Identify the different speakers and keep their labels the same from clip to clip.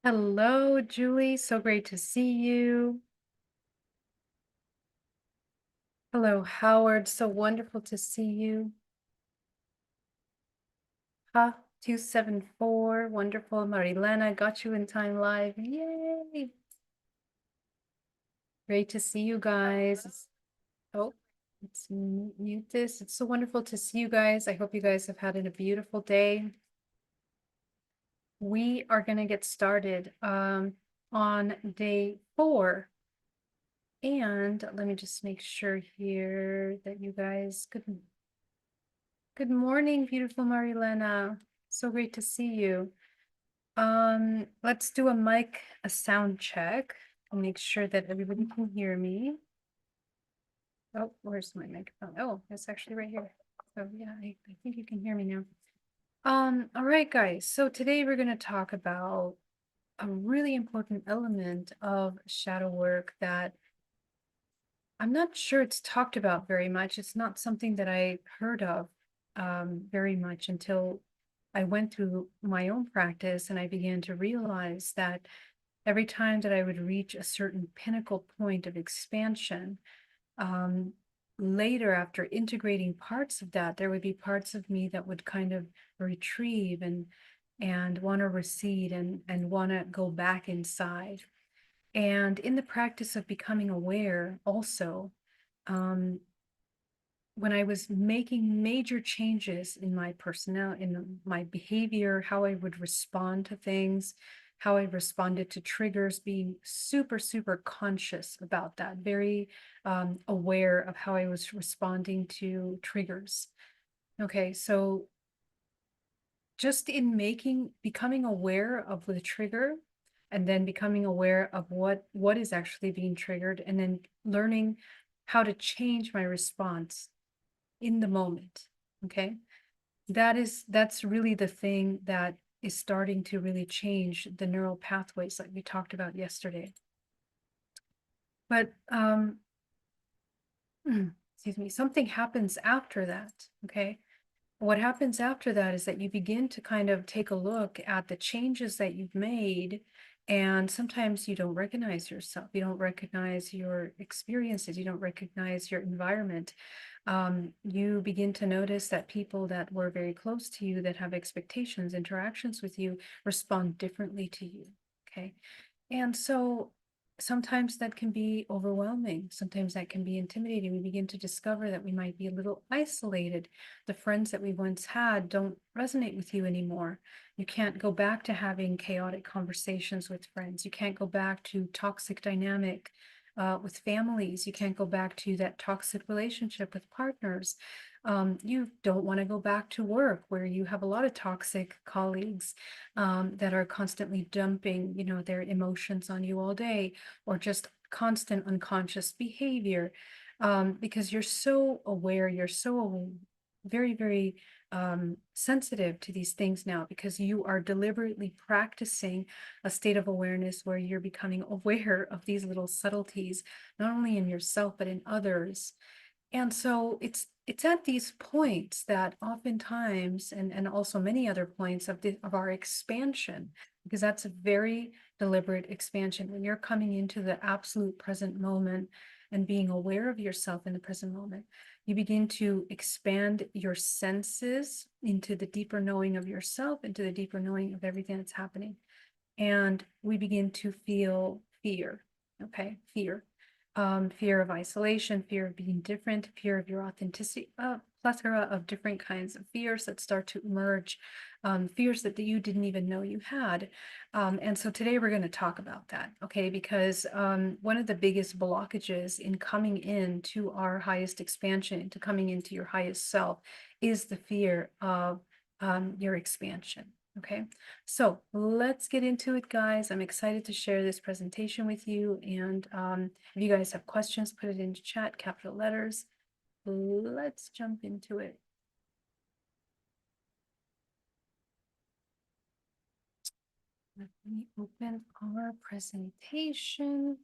Speaker 1: Hello, Julie. So great to see you. Hello, Howard. So wonderful to see you. Ha, 274. Wonderful. Marilena, got you in time live. Yay. Great to see you guys. Oh, let's mute this. It's so wonderful to see you guys. I hope you guys have had a beautiful day. We are going to get started on day 4. And let me just make sure here that you guys Good morning, beautiful Marilena. So great to see you. Let's do a sound check. I'll make sure that everybody can hear me. Oh, where's my microphone? Oh, it's actually right here. So yeah, I think you can hear me now. All right, guys. So today we're going to talk about a really important element of shadow work that I'm not sure it's talked about very much. It's not something that I heard of very much until I went through my own practice and I began to realize that every time that I would reach a certain pinnacle point of expansion, um, later after integrating parts of that, there would be parts of me that would kind of retrieve and want to recede and want to go back inside. And in the practice of becoming aware also, um, when I was making major changes in my personality, in my behavior, how I would respond to things, how I responded to triggers, being super, super conscious about that, very aware of how I was responding to triggers. Okay, so just in becoming aware of the trigger and then becoming aware of what is actually being triggered and then learning how to change my response in the moment. Okay, that's really the thing that is starting to really change the neural pathways like we talked about yesterday. But excuse me, something happens after that. Okay, what happens after that is that you begin to kind of take a look at the changes that you've made. And sometimes you don't recognize yourself. You don't recognize your experiences. You don't recognize your environment. You begin to notice that people that were very close to you, that have expectations, interactions with you, respond differently to you. Okay. And so sometimes that can be overwhelming. Sometimes that can be intimidating. We begin to discover that we might be a little isolated. The friends that we once had don't resonate with you anymore. You can't go back to having chaotic conversations with friends. You can't go back to toxic dynamic with families. You can't go back to that toxic relationship with partners. You don't want to go back to work where you have a lot of toxic colleagues that are constantly dumping, their emotions on you all day, or just constant unconscious behavior, because you're so aware, you're so very, very sensitive to these things now because you are deliberately practicing a state of awareness where you're becoming aware of these little subtleties, not only in yourself, but in others. And so it's at these points that oftentimes, and also many other points of our expansion, because that's a very deliberate expansion. When you're coming into the absolute present moment and being aware of yourself in the present moment, you begin to expand your senses into the deeper knowing of yourself, into the deeper knowing of everything that's happening. And we begin to feel fear. Okay, fear. Fear of isolation, fear of being different, fear of your authenticity, a plethora of different kinds of fears that start to emerge, fears that you didn't even know you had. And so today we're going to talk about that, okay? Because one of the biggest blockages in coming into our highest expansion, into coming into your highest self, is the fear of your expansion. Okay, so let's get into it, guys. I'm excited to share this presentation with you. And if you guys have questions, put it into chat, capital letters. Let's jump into it. Let me open our presentation.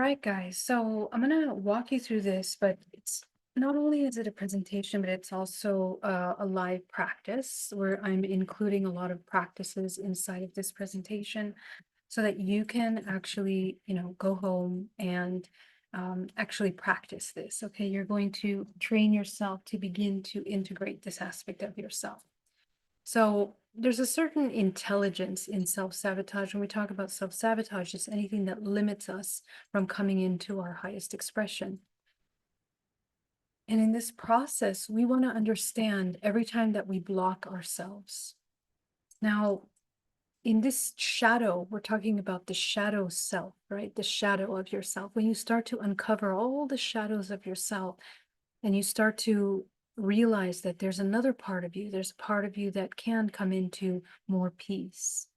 Speaker 1: right, guys. So I'm gonna walk you through this, but it's not only is it a presentation, but it's also a live practice where I'm including a lot of practices inside of this presentation so that you can actually, go home and actually practice this. Okay, you're going to train yourself to begin to integrate this aspect of yourself. So there's a certain intelligence in self-sabotage. When we talk about self-sabotage, it's anything that limits us from coming into our highest expression. And in this process, we want to understand every time that we block ourselves. Now, in this shadow, we're talking about the shadow self, right? The shadow of yourself. When you start to uncover all the shadows of yourself and you start to realize that there's another part of you, there's a part of you that can come into more peace.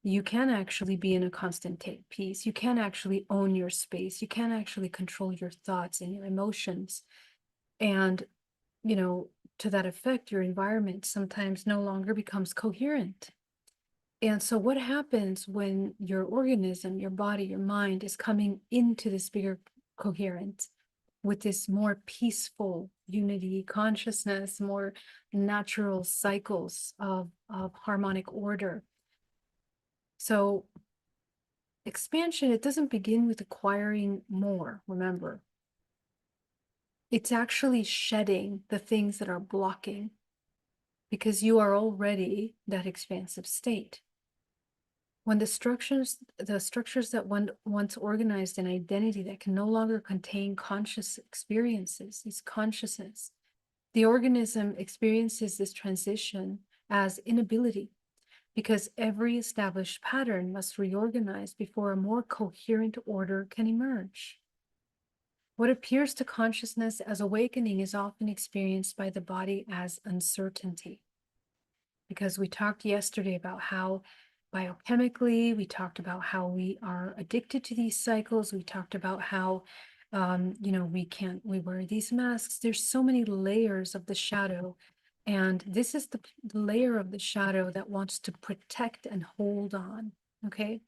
Speaker 1: You can actually be in a constant peace. You can actually own your space. You can actually control your thoughts and your emotions. And, to that effect, your environment sometimes no longer becomes coherent. And so, what happens when your organism, your body, your mind is coming into this bigger coherence with this more peaceful unity consciousness, more natural cycles of harmonic order? So, expansion, it doesn't begin with acquiring more, remember. It's actually shedding the things that are blocking because you are already that expansive state. When the structures that one once organized an identity that can no longer contain conscious experiences, these consciousness, the organism experiences this transition as inability because every established pattern must reorganize before a more coherent order can emerge. What appears to consciousness as awakening is often experienced by the body as uncertainty. Because we talked yesterday about how biochemically, we talked about how we are addicted to these cycles. We talked about how, we wear these masks. There's so many layers of the shadow. And this is the layer of the shadow that wants to protect and hold on. Okay.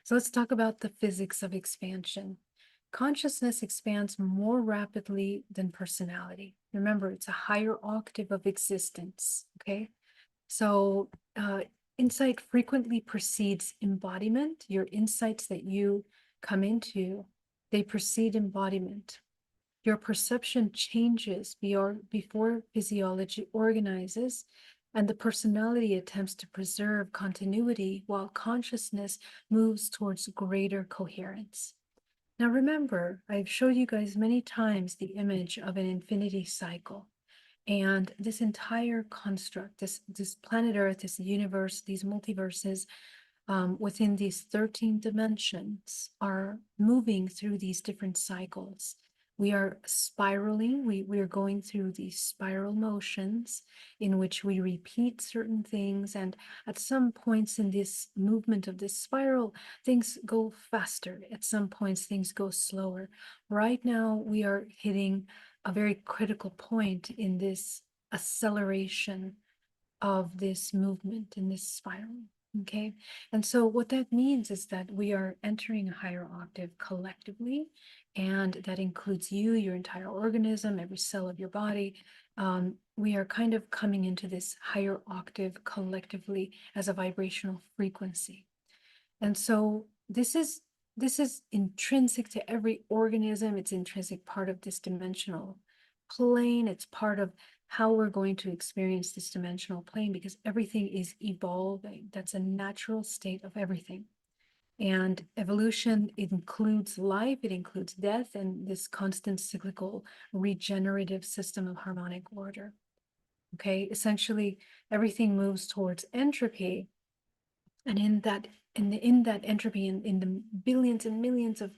Speaker 1: So let's talk about the physics of expansion. Consciousness expands more rapidly than personality. Remember, it's a higher octave of existence. Okay. So, insight frequently precedes embodiment. Your insights that you come into, they precede embodiment. Your perception changes before physiology organizes, and the personality attempts to preserve continuity while consciousness moves towards greater coherence. Now, remember, I've showed you guys many times the image of an infinity cycle. And this entire construct, this planet Earth, this universe, these multiverses, within these 13 dimensions are moving through these different cycles. We are spiraling, we are going through these spiral motions in which we repeat certain things. And at some points in this movement of this spiral, things go faster. At some points, things go slower. Right now, we are hitting a very critical point in this acceleration of this movement in this spiral. Okay. And so what that means is that we are entering a higher octave collectively, and that includes you, your entire organism, every cell of your body. We are kind of coming into this higher octave collectively as a vibrational frequency. And so this is intrinsic to every organism. It's intrinsic part of this dimensional plane. It's part of how we're going to experience this dimensional plane because everything is evolving. That's a natural state of everything. And evolution includes life, it includes death, and this constant cyclical regenerative system of harmonic order. Okay, essentially everything moves towards entropy, and in that entropy, in the billions and millions of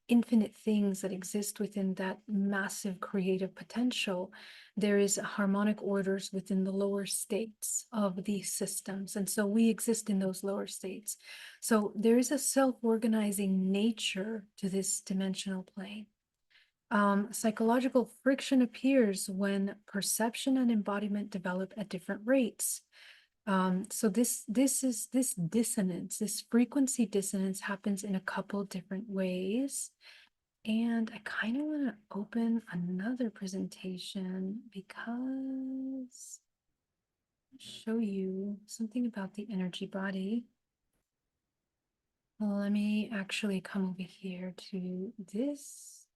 Speaker 1: infinite things that exist within that massive creative potential, there is harmonic orders within the lower states of these systems. And so we exist in those lower states. So there is a self-organizing nature to this dimensional plane. Psychological friction appears when perception and embodiment develop at different rates. So this dissonance, this frequency dissonance happens in a couple different ways. And I kind of want to open another presentation because I'll show you something about the energy body. Well, let me actually come over here to this.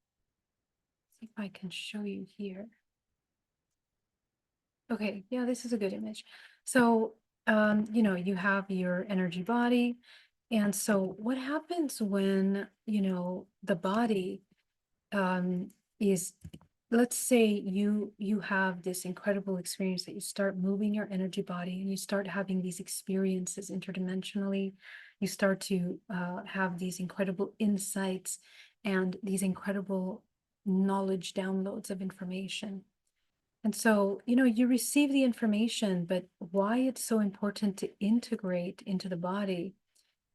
Speaker 1: See if I can show you here. Okay, yeah, this is a good image. So, you have your energy body. And so what happens when, the body um, is, let's say you have this incredible experience that you start moving your energy body and you start having these experiences interdimensionally. You start to have these incredible insights and these incredible knowledge downloads of information. And so, you receive the information, but why it's so important to integrate into the body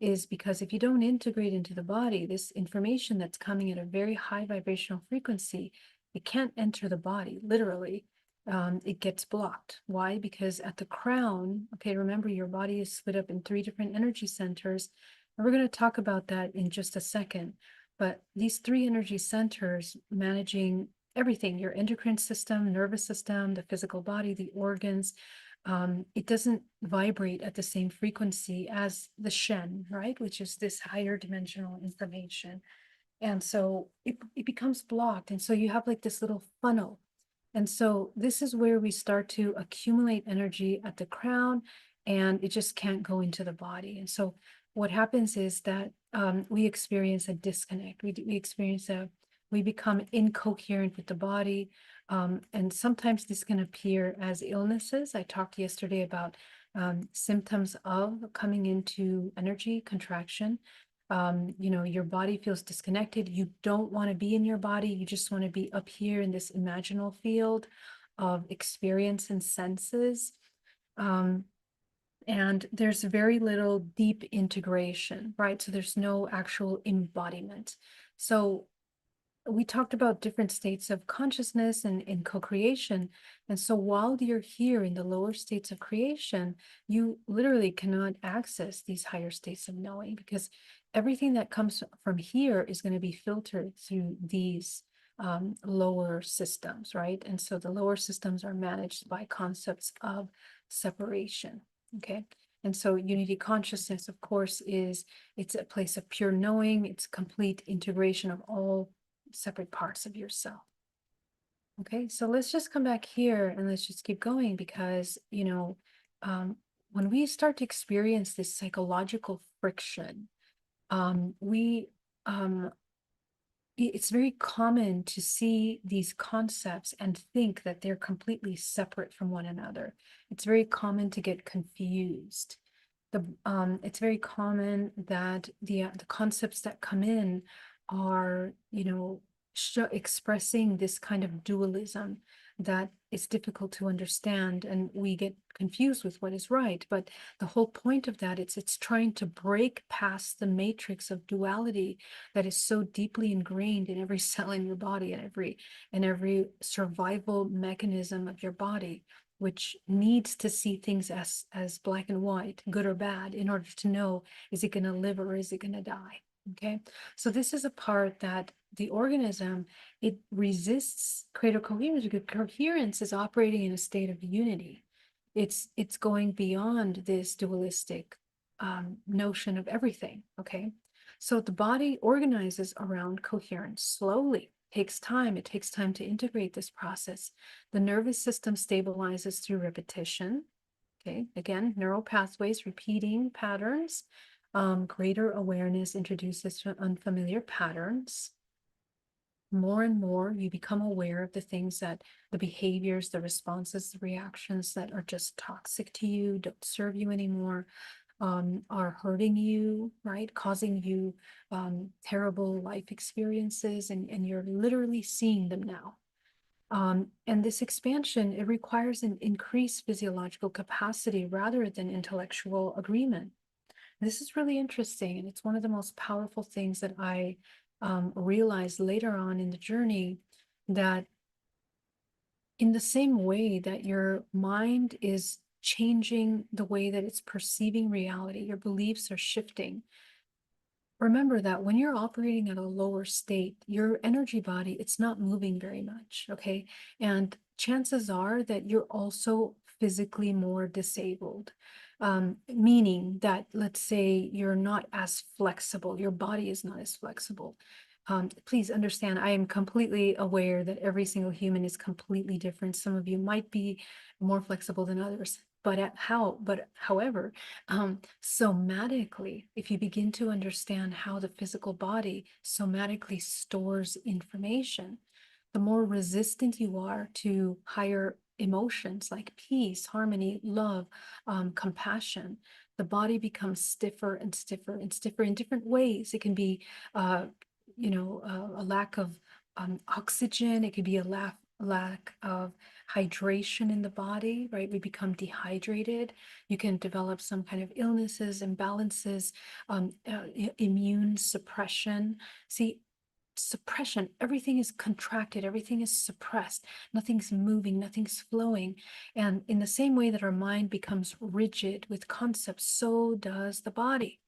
Speaker 1: is because if you don't integrate into the body, this information that's coming at a very high vibrational frequency, it can't enter the body, literally. It gets blocked. Why? Because at the crown, okay, remember your body is split up in 3 different energy centers. And we're going to talk about that in just a second. But these 3 energy centers managing everything, your endocrine system, nervous system, the physical body, the organs, it doesn't vibrate at the same frequency as the Shen, right? Which is this higher dimensional information. And so it becomes blocked. And so you have like this little funnel. And so this is where we start to accumulate energy at the crown and it just can't go into the body. And so what happens is that we experience a disconnect. We experience we become incoherent with the body. And sometimes this can appear as illnesses. I talked yesterday about symptoms of coming into energy contraction. Your body feels disconnected. You don't want to be in your body. You just want to be up here in this imaginal field of experience and senses. Um, and there's very little deep integration, right? So there's no actual embodiment. So we talked about different states of consciousness and in co-creation. And so while you're here in the lower states of creation, you literally cannot access these higher states of knowing because everything that comes from here is going to be filtered through these lower systems, right? And so the lower systems are managed by concepts of separation, okay? And so unity consciousness, of course, it's a place of pure knowing. It's complete integration of all separate parts of yourself. Okay, so let's just come back here and let's just keep going because, when we start to experience this psychological friction, we it's very common to see these concepts and think that they're completely separate from one another. It's very common to get confused. It's very common that the concepts that come in are, expressing this kind of dualism that is difficult to understand, and we get confused with what is right. But the whole point of that is it's trying to break past the matrix of duality that is so deeply ingrained in every cell in your body and every survival mechanism of your body, which needs to see things as black and white, good or bad, in order to know, is it going to live or is it going to die? Okay, so this is a part that the organism, it resists creator coherence because coherence is operating in a state of unity. It's going beyond this dualistic notion of everything. Okay, so the body organizes around coherence slowly. Takes time. It takes time to integrate this process. The nervous system stabilizes through repetition. Okay, again, neural pathways, repeating patterns. Greater awareness introduces unfamiliar patterns. More and more, you become aware of the things that the behaviors, the responses, the reactions that are just toxic to you, don't serve you anymore, are hurting you, right? Causing you terrible life experiences, and you're literally seeing them now. And this expansion, it requires an increased physiological capacity rather than intellectual agreement. This is really interesting, and it's one of the most powerful things that I realized later on in the journey, that in the same way that your mind is changing the way that it's perceiving reality, your beliefs are shifting. remember that when you're operating at a lower state, your energy body, it's not moving very much, okay? And chances are that you're also physically more disabled, meaning that, let's say, you're not as flexible, your body is not as flexible. Please understand, I am completely aware that every single human is completely different. Some of you might be more flexible than others, but however, somatically, if you begin to understand how the physical body somatically stores information, the more resistant you are to higher emotions like peace, harmony, love, compassion. The body becomes stiffer and stiffer and stiffer in different ways. It can be, uh, a lack of oxygen. It could be a lack of hydration in the body, right? We become dehydrated. You can develop some kind of illnesses, imbalances, immune suppression. See, suppression, everything is contracted, everything is suppressed, nothing's moving, nothing's flowing. And in the same way that our mind becomes rigid with concepts, so does the body.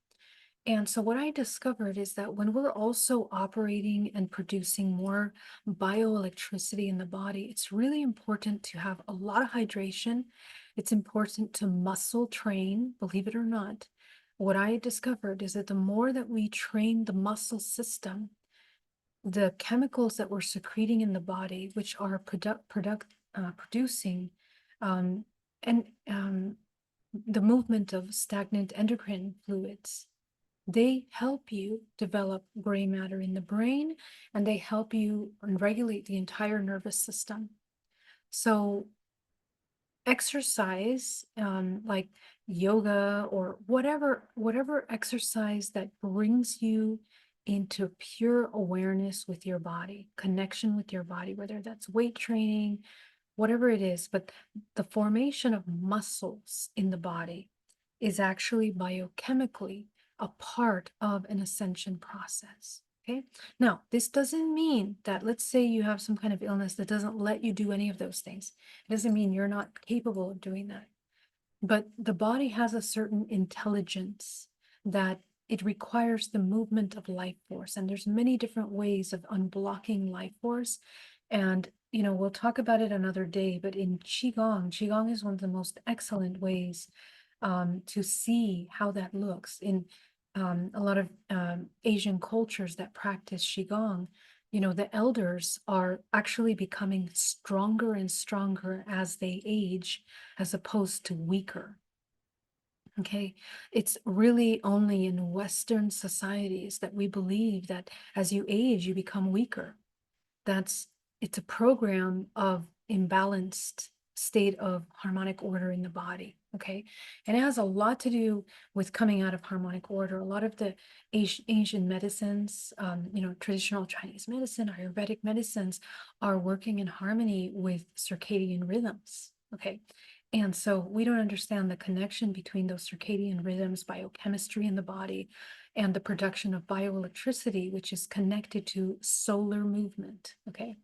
Speaker 1: And so what I discovered is that when we're also operating and producing more bioelectricity in the body, it's really important to have a lot of hydration. It's important to muscle train, believe it or not. What I discovered is that the more that we train the muscle system, the chemicals that we're secreting in the body, which are producing um, and the movement of stagnant endocrine fluids, they help you develop gray matter in the brain, and they help you regulate the entire nervous system. So exercise, like yoga or whatever exercise that brings you into pure awareness with your body, connection with your body, whether that's weight training, whatever it is, but the formation of muscles in the body is actually biochemically a part of an ascension process. Okay. Now, this doesn't mean that, let's say you have some kind of illness that doesn't let you do any of those things. It doesn't mean you're not capable of doing that. But the body has a certain intelligence that it requires the movement of life force. And there's many different ways of unblocking life force. And, we'll talk about it another day, but in Qigong is one of the most excellent ways to see how that looks. In a lot of Asian cultures that practice Qigong, the elders are actually becoming stronger and stronger as they age, as opposed to weaker. Okay, it's really only in Western societies that we believe that as you age, you become weaker. It's a program of imbalanced state of harmonic order in the body. Okay, and it has a lot to do with coming out of harmonic order. A lot of the Asian medicines, traditional Chinese medicine, Ayurvedic medicines are working in harmony with circadian rhythms. Okay, and so we don't understand the connection between those circadian rhythms, biochemistry in the body, and the production of bioelectricity, which is connected to solar movement. Okay,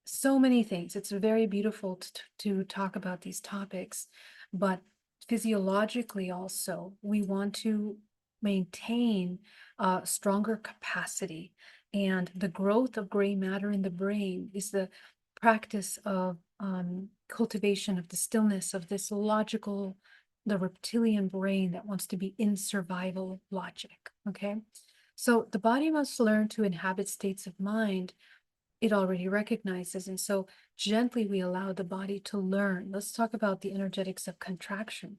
Speaker 1: so many things. It's very beautiful to talk about these topics, but physiologically also, we want to maintain a stronger capacity. And the growth of gray matter in the brain is the practice of cultivation of the stillness of this logical, the reptilian brain that wants to be in survival logic. Okay, so the body must learn to inhabit states of mind it already recognizes. And so gently we allow the body to learn. Let's talk about the energetics of contraction.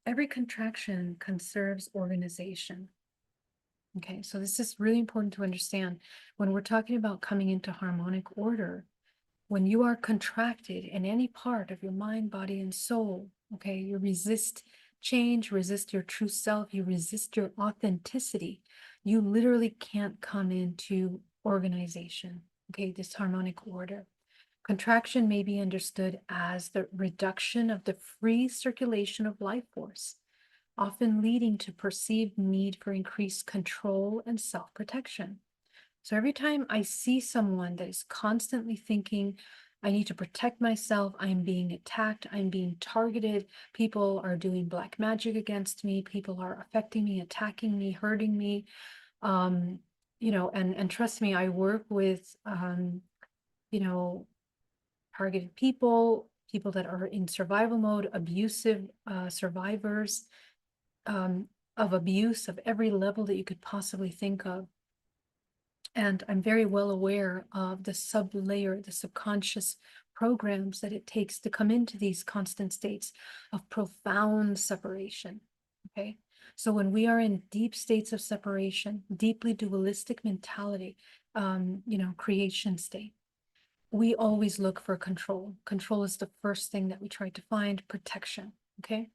Speaker 1: Every contraction conserves organization. Okay, so this is really important to understand. When we're talking about coming into harmonic order, when you are contracted in any part of your mind, body, and soul, okay, you resist change, resist your true self, you resist your authenticity, you literally can't come into organization, okay, this harmonic order. Contraction may be understood as the reduction of the free circulation of life force, often leading to perceived need for increased control and self-protection. So every time I see someone that is constantly thinking, I need to protect myself, I'm being attacked, I'm being targeted, people are doing black magic against me, people are affecting me, attacking me, hurting me, Um, and trust me, I work with, you know, targeted people, people that are in survival mode, abusive survivors of abuse of every level that you could possibly think of. And I'm very well aware of the sub-layer, the subconscious programs that it takes to come into these constant states of profound separation. Okay. So when we are in deep states of separation, deeply dualistic mentality, creation state, we always look for control. Control is the first thing that we try to find, protection. Okay.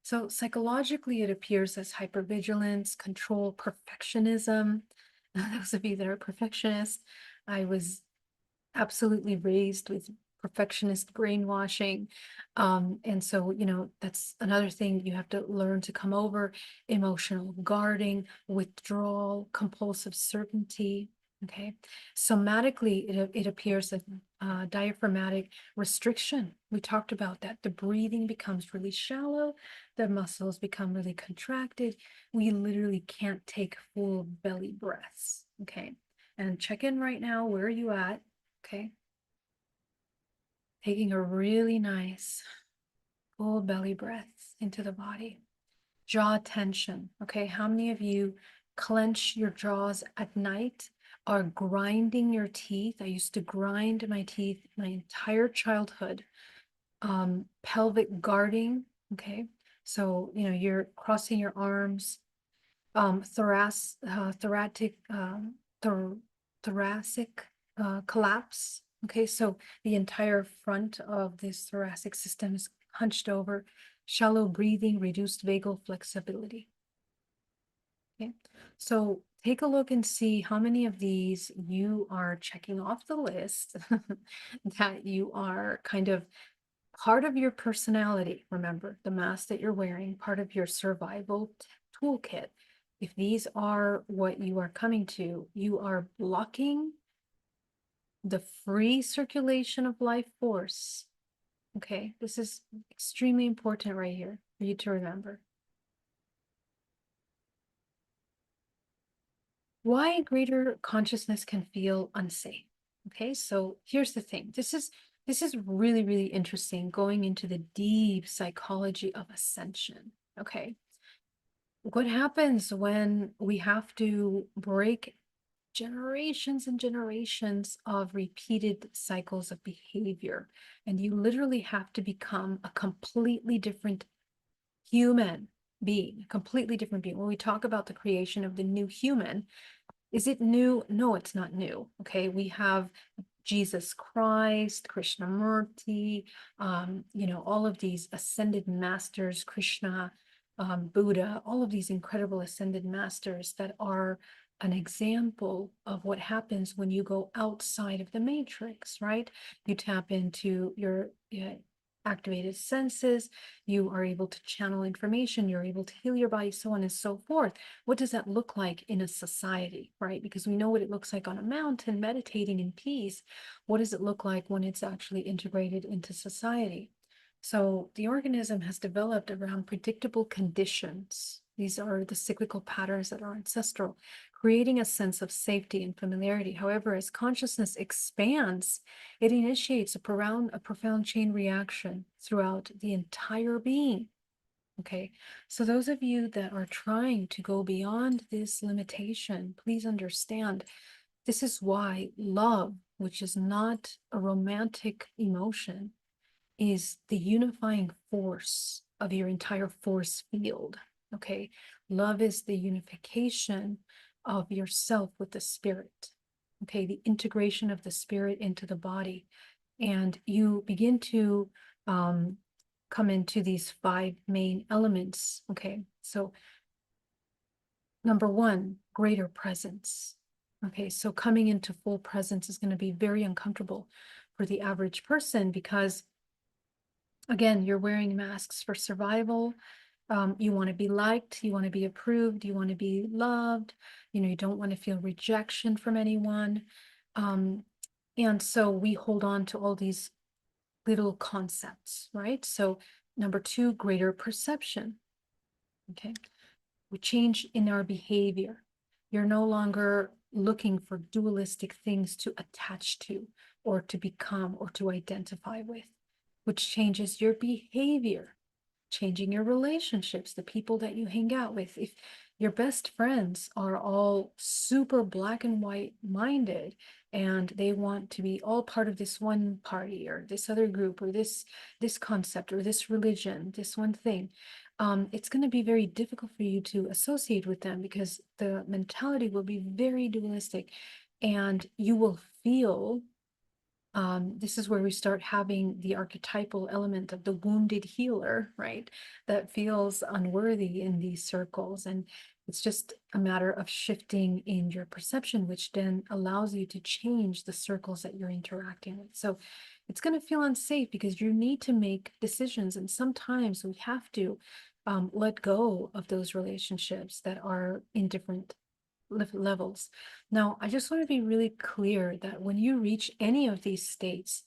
Speaker 1: So psychologically, it appears as hypervigilance, control, perfectionism. Those of you that are perfectionists, I was absolutely raised with perfectionist brainwashing. And so, that's another thing you have to learn to come over: emotional guarding, withdrawal, compulsive certainty. Okay. Somatically, it appears that diaphragmatic restriction. We talked about that. The breathing becomes really shallow, the muscles become really contracted. We literally can't take full belly breaths. Okay. And check in right now. Where are you at? Okay. Taking a really nice full belly breath into the body. Jaw tension. Okay. How many of you clench your jaws at night, are grinding your teeth? I used to grind my teeth my entire childhood. Pelvic guarding. Okay. So, you're crossing your arms, thoracic, thoracic collapse. Okay, so the entire front of this thoracic system is hunched over, shallow breathing, reduced vagal flexibility. Okay, so take a look and see how many of these you are checking off the list that you are kind of part of your personality. Remember, the mask that you're wearing, part of your survival toolkit. If these are what you are coming to, you are blocking the free circulation of life force. Okay, this is extremely important right here for you to remember. Why greater consciousness can feel unsafe. Okay, so here's the thing. This is really, really interesting, going into the deep psychology of ascension. Okay. What happens when we have to break generations and generations of repeated cycles of behavior, and you literally have to become a completely different human being, a completely different being? When we talk about the creation of the new human, is it new? No, it's not new. Okay, we have Jesus Christ, Krishnamurti, all of these ascended masters, Krishna, Buddha, all of these incredible ascended masters that are an example of what happens when you go outside of the matrix, right? You tap into your activated senses, you are able to channel information, you're able to heal your body, so on and so forth. What does that look like in a society, right? Because we know what it looks like on a mountain meditating in peace. What does it look like when it's actually integrated into society? So the organism has developed around predictable conditions. These are the cyclical patterns that are ancestral, creating a sense of safety and familiarity. However, as consciousness expands, it initiates a profound chain reaction throughout the entire being. Okay, so those of you that are trying to go beyond this limitation, please understand this is why love, which is not a romantic emotion, is the unifying force of your entire force field. Okay, love is the unification of yourself with the spirit. Okay, the integration of the spirit into the body. And you begin to come into these 5 main elements. Okay, so number 1, greater presence. Okay, so coming into full presence is going to be very uncomfortable for the average person because, again, you're wearing masks for survival. You want to be liked, you want to be approved, you want to be loved, you don't want to feel rejection from anyone. And so we hold on to all these little concepts, right? So number 2, greater perception. Okay, we change in our behavior. You're no longer looking for dualistic things to attach to or to become or to identify with, which changes your behavior, changing your relationships, the people that you hang out with. If your best friends are all super black and white minded and they want to be all part of this one party or this other group or this concept or this religion, this one thing, it's going to be very difficult for you to associate with them because the mentality will be very dualistic and you will feel this is where we start having the archetypal element of the wounded healer, right? That feels unworthy in these circles. And it's just a matter of shifting in your perception, which then allows you to change the circles that you're interacting with. So it's going to feel unsafe because you need to make decisions. And sometimes we have to let go of those relationships that are in different levels. Now, I just want to be really clear that when you reach any of these states,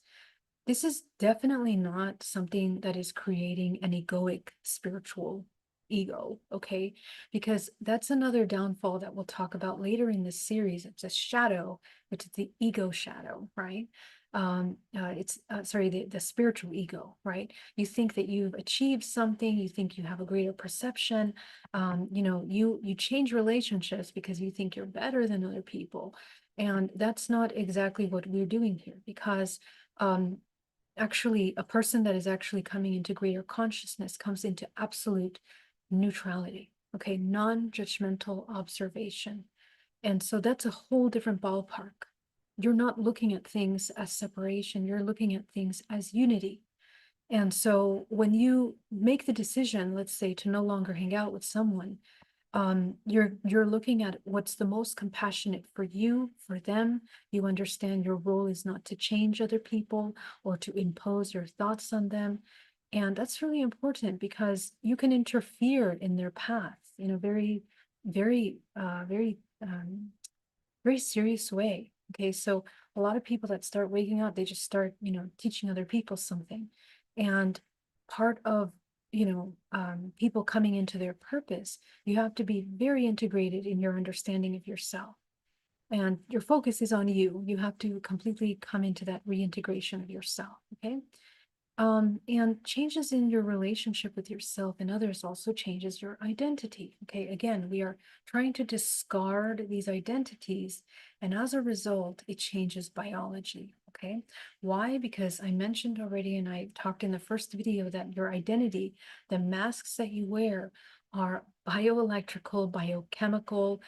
Speaker 1: this is definitely not something that is creating an egoic spiritual ego, okay? Because that's another downfall that we'll talk about later in this series. It's a shadow, which is the ego shadow, right? It's sorry, the spiritual ego, right? You think that you've achieved something, you think you have a greater perception, you change relationships because you think you're better than other people. And that's not exactly what we're doing here because actually a person that is actually coming into greater consciousness comes into absolute neutrality, okay, non-judgmental observation. And so that's a whole different ballpark. You're not looking at things as separation, you're looking at things as unity. And so when you make the decision, let's say, to no longer hang out with someone, you're looking at what's the most compassionate for you, for them. You understand your role is not to change other people or to impose your thoughts on them. And that's really important because you can interfere in their path in a very, very serious way. Okay, so a lot of people that start waking up, they just start, teaching other people something. And part of, people coming into their purpose, you have to be very integrated in your understanding of yourself. And your focus is on you. You have to completely come into that reintegration of yourself. Okay. And changes in your relationship with yourself and others also changes your identity. Okay, again, we are trying to discard these identities, and as a result, it changes biology. Okay, why? Because I mentioned already, and I talked in the first video that your identity, the masks that you wear, are bioelectrical, biochemical.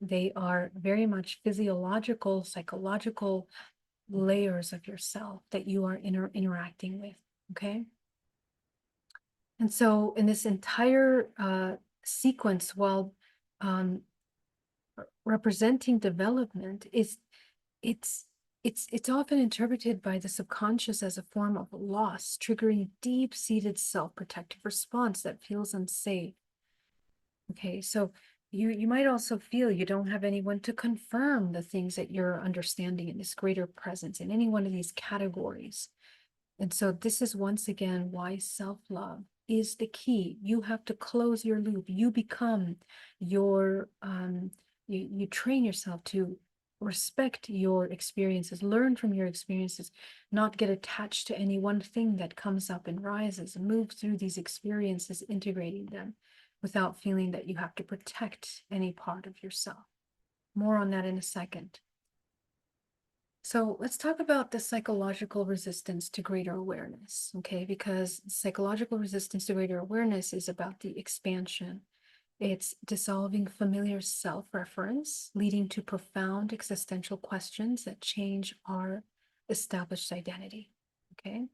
Speaker 1: They are very much physiological, psychological layers of yourself that you are interacting with, okay? And so in this entire sequence, while um, representing development, it's it's often interpreted by the subconscious as a form of loss, triggering deep-seated self-protective response that feels unsafe. Okay, so you might also feel you don't have anyone to confirm the things that you're understanding in this greater presence in any one of these categories. And so this is once again why self-love is the key. You have to close your loop. You become your, you train yourself to respect your experiences, learn from your experiences, not get attached to any one thing that comes up and rises, move through these experiences, integrating them without feeling that you have to protect any part of yourself. More on that in a second. So let's talk about the psychological resistance to greater awareness, okay? Because psychological resistance to greater awareness is about the expansion. It's dissolving familiar self-reference, leading to profound existential questions that change our established identity, okay?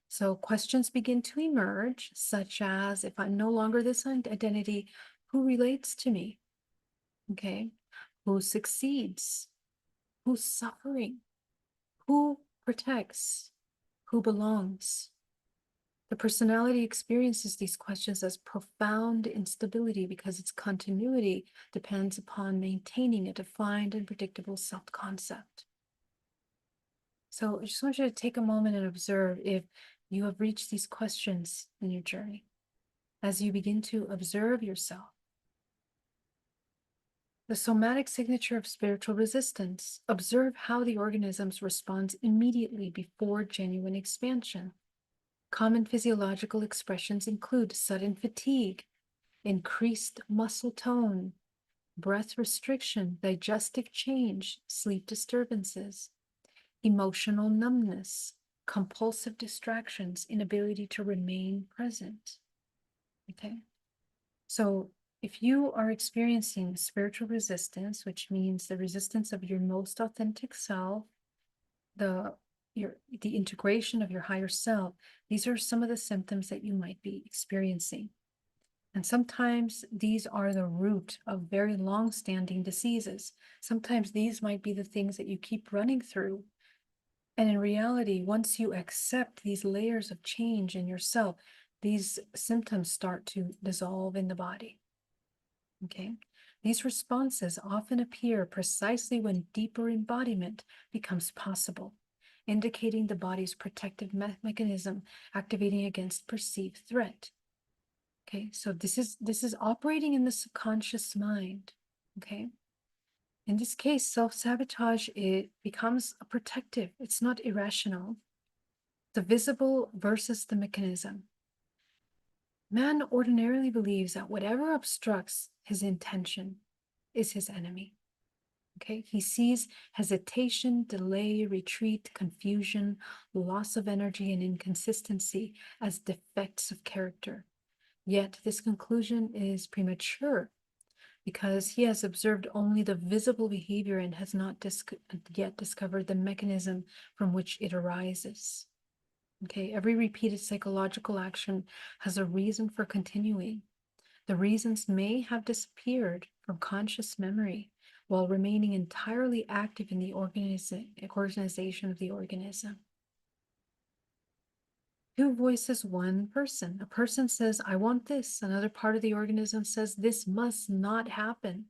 Speaker 1: So questions begin to emerge, such as, if I'm no longer this identity, who relates to me, okay? Who succeeds? Who's suffering? Who protects? Who belongs? The personality experiences these questions as profound instability because its continuity depends upon maintaining a defined and predictable self-concept. So I just want you to take a moment and observe if you have reached these questions in your journey. As you begin to observe yourself, The somatic signature of spiritual resistance. Observe how the organisms respond immediately before genuine expansion. Common physiological expressions include sudden fatigue, increased muscle tone, breath restriction, digestive change, sleep disturbances, emotional numbness, compulsive distractions, inability to remain present. Okay. So if you are experiencing spiritual resistance, which means the resistance of your most authentic self, the the integration of your higher self, these are some of the symptoms that you might be experiencing. And sometimes these are the root of very long-standing diseases. Sometimes these might be the things that you keep running through. And in reality, once you accept these layers of change in yourself, these symptoms start to dissolve in the body. Okay. These responses often appear precisely when deeper embodiment becomes possible, indicating the body's protective mechanism activating against perceived threat. Okay, so this is operating in the subconscious mind. Okay. In this case, self-sabotage, it becomes a protective. It's not irrational. The visible versus the mechanism. Man ordinarily believes that whatever obstructs his intention is his enemy. Okay, he sees hesitation, delay, retreat, confusion, loss of energy, and inconsistency as defects of character. Yet this conclusion is premature because he has observed only the visible behavior and has not yet discovered the mechanism from which it arises. Okay, every repeated psychological action has a reason for continuing. The reasons may have disappeared from conscious memory while remaining entirely active in the organization of the organism. Two voices, one person. A person says, I want this. Another part of the organism says, this must not happen.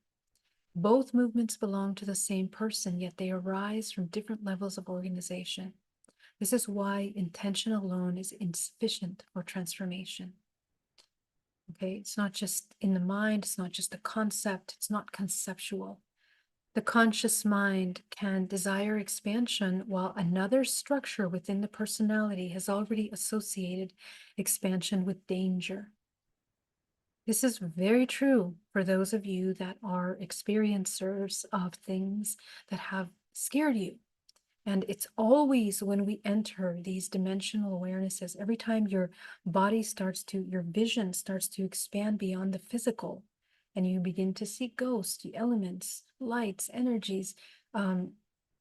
Speaker 1: Both movements belong to the same person, yet they arise from different levels of organization. This is why intention alone is insufficient for transformation. Okay, it's not just in the mind, it's not just a concept, it's not conceptual. The conscious mind can desire expansion while another structure within the personality has already associated expansion with danger. This is very true for those of you that are experiencers of things that have scared you. And it's always when we enter these dimensional awarenesses, every time your body starts to, your vision starts to expand beyond the physical, and you begin to see ghosts, elements, lights, energies,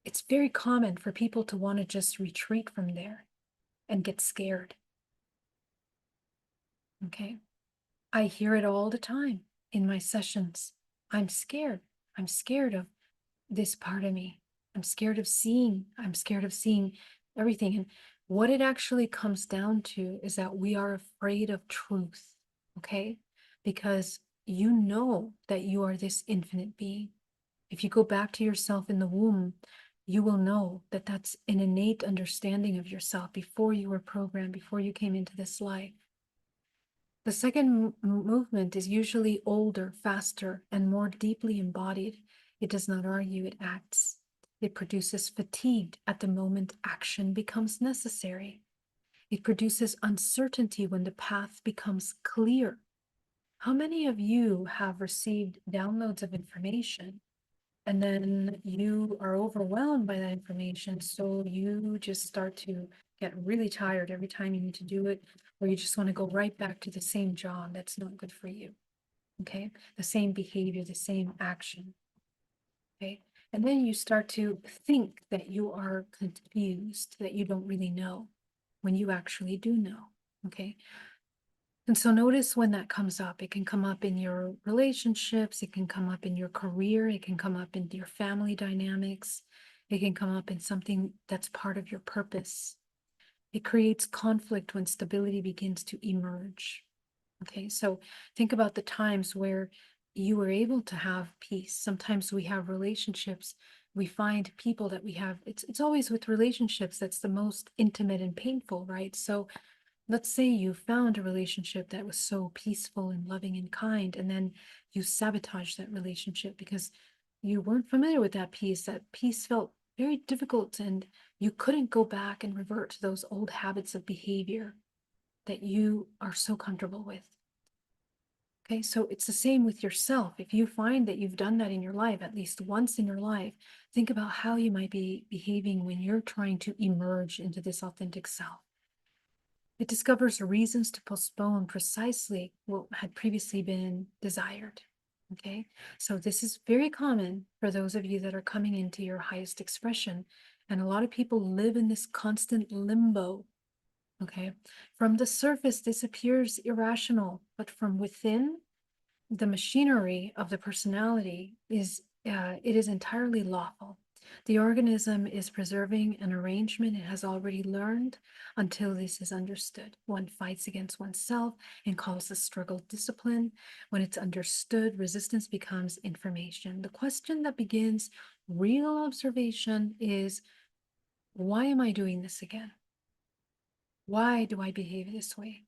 Speaker 1: it's very common for people to want to just retreat from there and get scared. Okay. I hear it all the time in my sessions. I'm scared. I'm scared of this part of me. I'm scared of seeing everything. And what it actually comes down to is that we are afraid of truth, okay? Because you know that you are this infinite being. If you go back to yourself in the womb, you will know that that's an innate understanding of yourself before you were programmed, before you came into this life. The second movement is usually older, faster, and more deeply embodied. It does not argue, it acts. It produces fatigue at the moment action becomes necessary. It produces uncertainty when the path becomes clear. How many of you have received downloads of information and then you are overwhelmed by that information, so you just start to get really tired every time you need to do it, or you just want to go right back to the same job that's not good for you, okay? The same behavior, the same action, okay? And then you start to think that you are confused, that you don't really know, when you actually do know, okay? And so notice when that comes up. It can come up in your relationships, it can come up in your career, it can come up in your family dynamics, it can come up in something that's part of your purpose. It creates conflict when stability begins to emerge. Okay, so think about the times where you were able to have peace. Sometimes we have relationships, we find people that we have, it's always with relationships that's the most intimate and painful, right? So Let's say you found a relationship that was so peaceful and loving and kind, and then you sabotage that relationship because you weren't familiar with that peace. That peace felt very difficult, and you couldn't go back and revert to those old habits of behavior that you are so comfortable with. Okay, so it's the same with yourself. If you find that you've done that in your life, at least once in your life, think about how you might be behaving when you're trying to emerge into this authentic self. It discovers reasons to postpone precisely what had previously been desired. Okay, so this is very common for those of you that are coming into your highest expression. And a lot of people live in this constant limbo. Okay, from the surface, this appears irrational, but from within, the machinery of the personality is it is entirely lawful. The organism is preserving an arrangement it has already learned until this is understood. One fights against oneself and calls the struggle discipline. When it's understood, resistance becomes information. The question that begins real observation is, why am I doing this again? Why do I behave this way?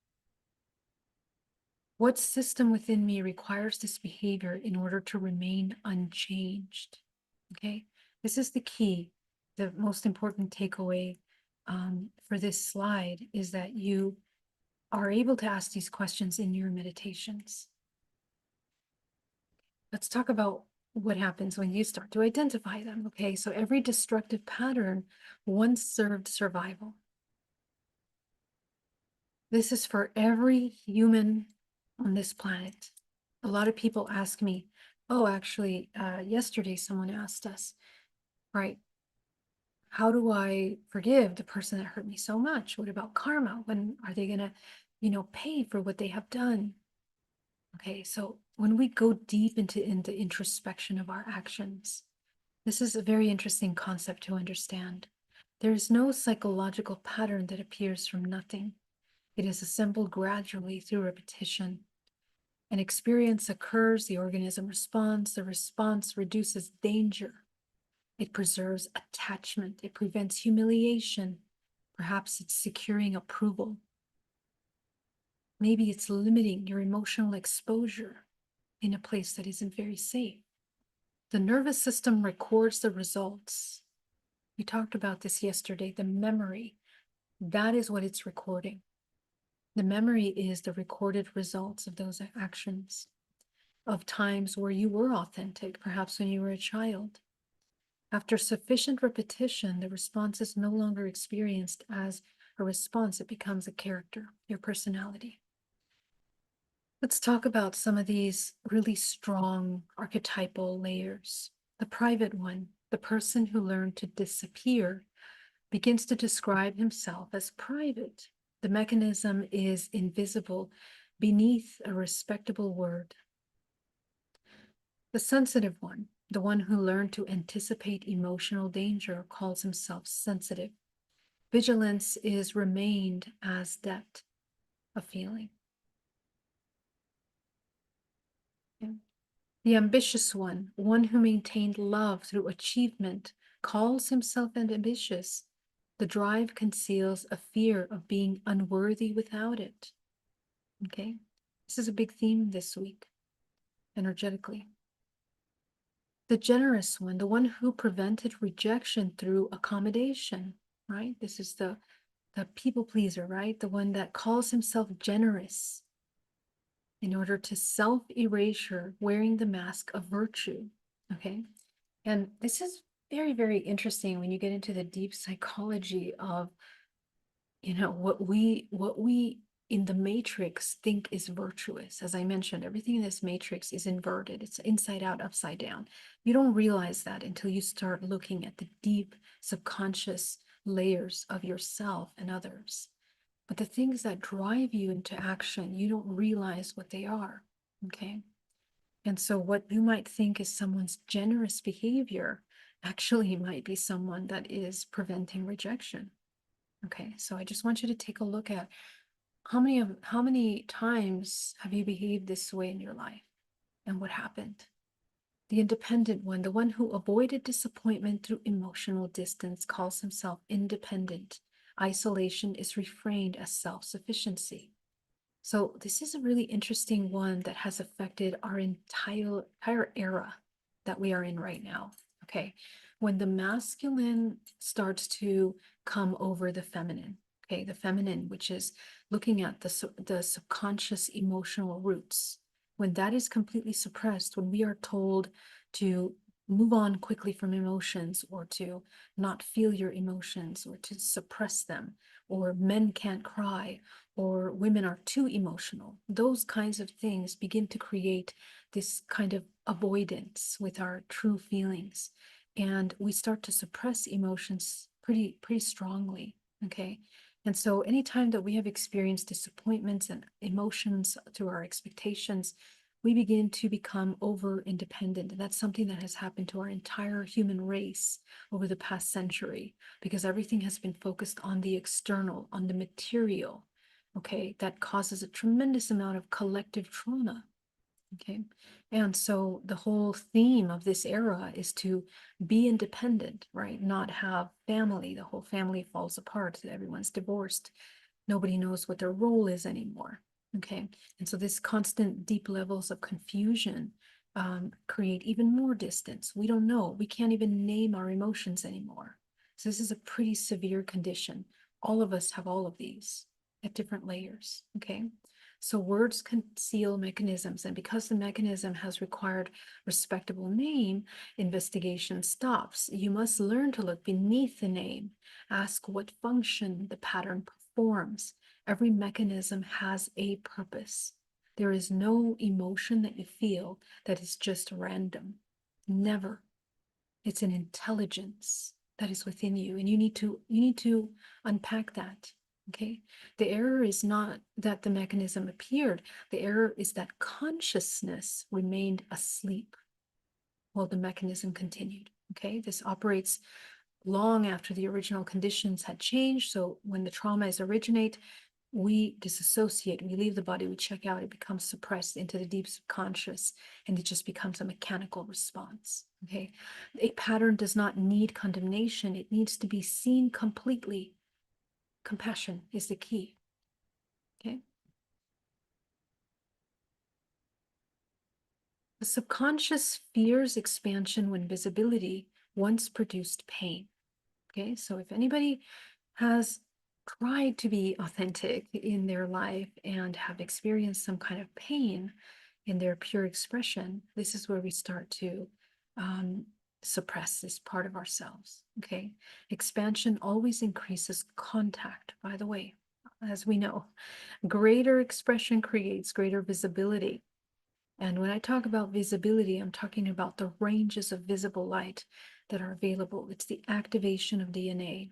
Speaker 1: What system within me requires this behavior in order to remain unchanged? Okay, this is the key. The most important takeaway for this slide is that you are able to ask these questions in your meditations. Let's talk about what happens when you start to identify them. Okay, so every destructive pattern once served survival. This is for every human on this planet. A lot of people ask me, oh, actually, yesterday someone asked us, right, how do I forgive the person that hurt me so much? What about karma? When are they going to, pay for what they have done? Okay, so when we go deep into introspection of our actions, this is a very interesting concept to understand. There is no psychological pattern that appears from nothing. It is assembled gradually through repetition. An experience occurs, the organism responds, the response reduces danger. It preserves attachment, it prevents humiliation. Perhaps it's securing approval. Maybe it's limiting your emotional exposure in a place that isn't very safe. The nervous system records the results. We talked about this yesterday, the memory. That is what it's recording. The memory is the recorded results of those actions, of times where you were authentic, perhaps when you were a child. After sufficient repetition, the response is no longer experienced as a response, it becomes a character, your personality. Let's talk about some of these really strong archetypal layers. The private one, the person who learned to disappear, begins to describe himself as private. The mechanism is invisible beneath a respectable word. The sensitive one, the one who learned to anticipate emotional danger, calls himself sensitive. Vigilance is remained as depth of feeling. Yeah. The ambitious one who maintained love through achievement, calls himself ambitious. The drive conceals a fear of being unworthy without it. Okay, this is a big theme this week, energetically. The generous one, the one who prevented rejection through accommodation, right? This is the people pleaser, right? The one that calls himself generous in order to self-erasure, wearing the mask of virtue, okay? And this is very, very interesting when you get into the deep psychology of, what we in the matrix think is virtuous. As I mentioned, everything in this matrix is inverted. It's inside out, upside down. You don't realize that until you start looking at the deep subconscious layers of yourself and others. But the things that drive you into action, you don't realize what they are, okay? And so what you might think is someone's generous behavior actually might be someone that is preventing rejection. Okay, so I just want you to take a look at how many times have you behaved this way in your life and what happened? The independent one, the one who avoided disappointment through emotional distance, calls himself independent. isolation is reframed as self-sufficiency. So this is a really interesting one that has affected our entire era that we are in right now. Okay. When the masculine starts to come over the feminine, okay, the feminine, which is looking at the subconscious emotional roots, when that is completely suppressed, when we are told to move on quickly from emotions or to not feel your emotions or to suppress them, or men can't cry, or women are too emotional. Those kinds of things begin to create this kind of avoidance with our true feelings. And we start to suppress emotions pretty strongly. Okay. And so anytime that we have experienced disappointments and emotions through our expectations, we begin to become over independent. And that's something that has happened to our entire human race over the past century, because everything has been focused on the external, on the material. Okay, that causes a tremendous amount of collective trauma. Okay, and so the whole theme of this era is to be independent, right? Not have family. The whole family falls apart. Everyone's divorced. Nobody knows what their role is anymore. Okay, and so this constant deep levels of confusion create even more distance. We don't know. We can't even name our emotions anymore. So this is a pretty severe condition. All of us have all of these at different layers. Okay. So words conceal mechanisms, and because the mechanism has required respectable name, investigation stops. You must learn to look beneath the name, ask what function the pattern performs. Every mechanism has a purpose. There is no emotion that you feel that is just random. Never. It's an intelligence that is within you, and you need to unpack that. Okay. The error is not that the mechanism appeared. The error is that consciousness remained asleep while the mechanism continued. Okay. This operates long after the original conditions had changed. So when the traumas originate, we disassociate, we leave the body, we check out, it becomes suppressed into the deep subconscious, and it just becomes a mechanical response. Okay. A pattern does not need condemnation, it needs to be seen completely. Compassion is the key. Okay. The subconscious fears expansion when visibility once produced pain. Okay. So if anybody has tried to be authentic in their life and have experienced some kind of pain in their pure expression, this is where we start to suppress this part of ourselves. Okay. Expansion always increases contact, by the way, as we know. Greater expression creates greater visibility. And when I talk about visibility, I'm talking about the ranges of visible light that are available. It's the activation of DNA.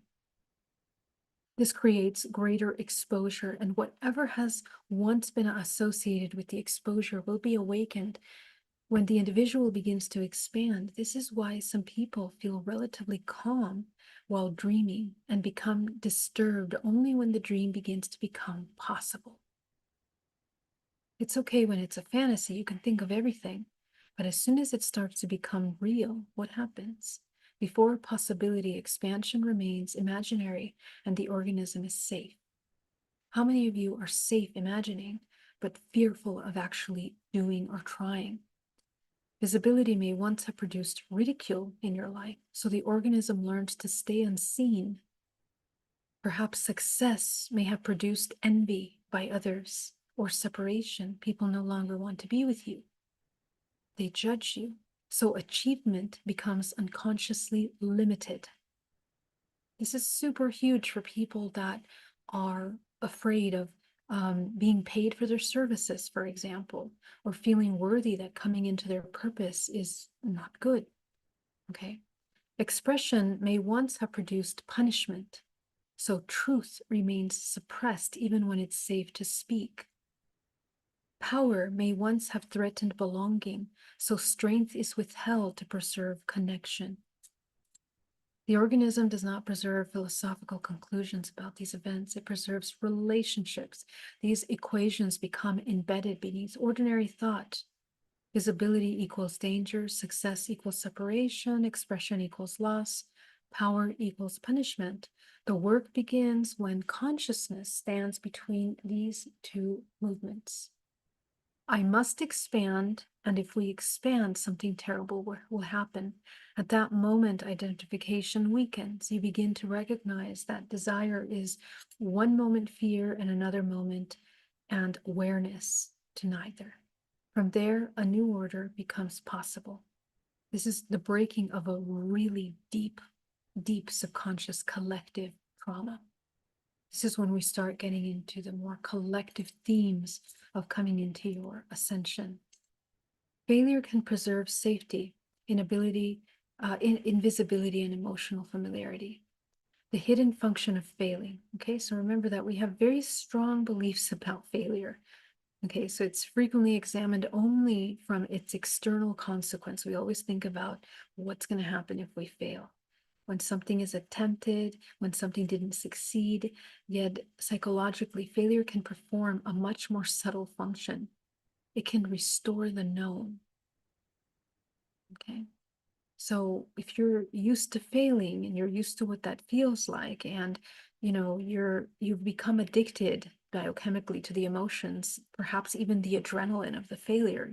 Speaker 1: This creates greater exposure, and whatever has once been associated with the exposure will be awakened when the individual begins to expand. This is why some people feel relatively calm while dreaming and become disturbed only when the dream begins to become possible. It's okay when it's a fantasy, you can think of everything, but as soon as it starts to become real, what happens? Before possibility, expansion remains imaginary and the organism is safe. How many of you are safe imagining, but fearful of actually doing or trying? Visibility may once have produced ridicule in your life, so the organism learns to stay unseen. Perhaps success may have produced envy by others or separation. People no longer want to be with you. They judge you. So achievement becomes unconsciously limited. This is super huge for people that are afraid of being paid for their services, for example, or feeling worthy that coming into their purpose is not good. Okay. Expression may once have produced punishment, so truth remains suppressed even when it's safe to speak. Power may once have threatened belonging, so strength is withheld to preserve connection. The organism does not preserve philosophical conclusions about these events, it preserves relationships. These equations become embedded beneath ordinary thought. Visibility equals danger, success equals separation, expression equals loss. Power equals punishment. The work begins when consciousness stands between these two movements. I must expand, and if we expand, something terrible will happen. At that moment, identification weakens. You begin to recognize that desire is one moment fear and another moment and awareness to neither. From there, a new order becomes possible. This is the breaking of a really deep, deep subconscious collective trauma. This is when we start getting into the more collective themes of coming into your ascension. Failure can preserve safety, invisibility, and emotional familiarity. The hidden function of failing. Okay, so remember that we have very strong beliefs about failure. Okay, so it's frequently examined only from its external consequence. We always think about what's going to happen if we fail. When something is attempted, when something didn't succeed, yet psychologically, failure can perform a much more subtle function. It can restore the known. Okay. So if you're used to failing and you're used to what that feels like, and you've become addicted biochemically to the emotions, perhaps even the adrenaline of the failure,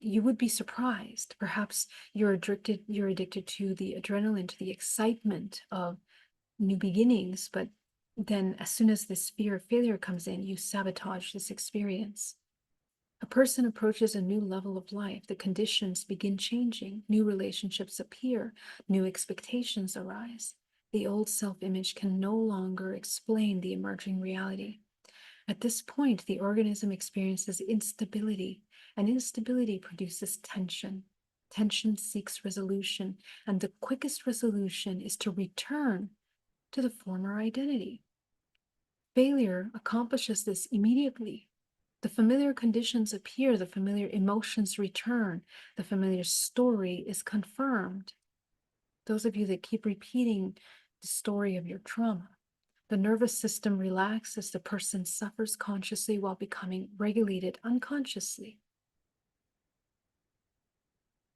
Speaker 1: you would be surprised. Perhaps you're addicted to the adrenaline, to the excitement of new beginnings, but then as soon as this fear of failure comes in, you sabotage this experience. A person approaches a new level of life, the conditions begin changing, new relationships appear, new expectations arise. The old self-image can no longer explain the emerging reality. At this point, the organism experiences instability, and instability produces tension. Tension seeks resolution, and the quickest resolution is to return to the former identity. Failure accomplishes this immediately. The familiar conditions appear, the familiar emotions return, the familiar story is confirmed. Those of you that keep repeating the story of your trauma, the nervous system relaxes, the person suffers consciously while becoming regulated unconsciously.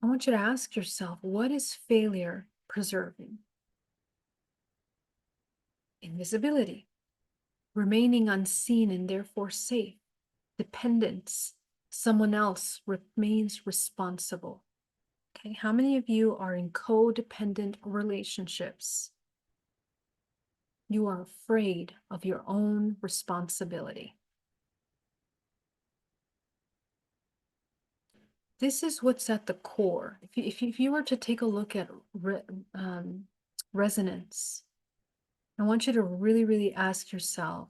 Speaker 1: I want you to ask yourself, what is failure preserving? Invisibility, remaining unseen and therefore safe. Dependence, someone else remains responsible. Okay, how many of you are in codependent relationships? You are afraid of your own responsibility. This is what's at the core. If you were to take a look at resonance, I want you to really, really ask yourself,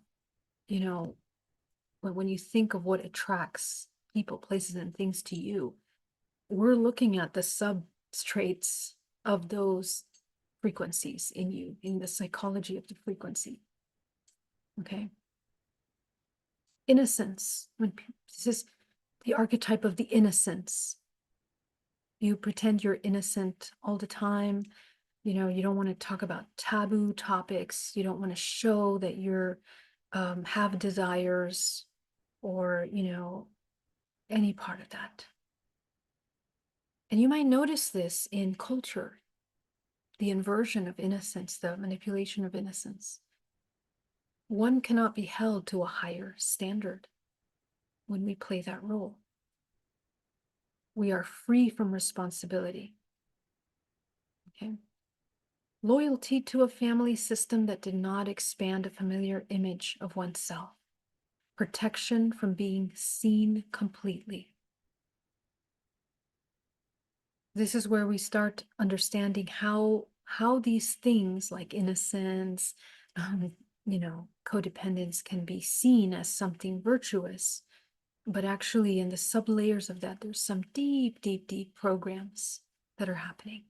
Speaker 1: when you think of what attracts people, places, and things to you, we're looking at the substrates of those frequencies in you, in the psychology of the frequency. Okay. Innocence. This is the archetype of the innocence. You pretend you're innocent all the time. You don't want to talk about taboo topics. You don't want to show that you're have desires or, any part of that. And you might notice this in culture, the inversion of innocence, the manipulation of innocence. One cannot be held to a higher standard when we play that role. We are free from responsibility. Okay. Loyalty to a family system that did not expand a familiar image of oneself. Protection from being seen completely. This is where we start understanding how these things like innocence, codependence can be seen as something virtuous. But actually in the sublayers of that, there's some deep, deep, deep programs that are happening.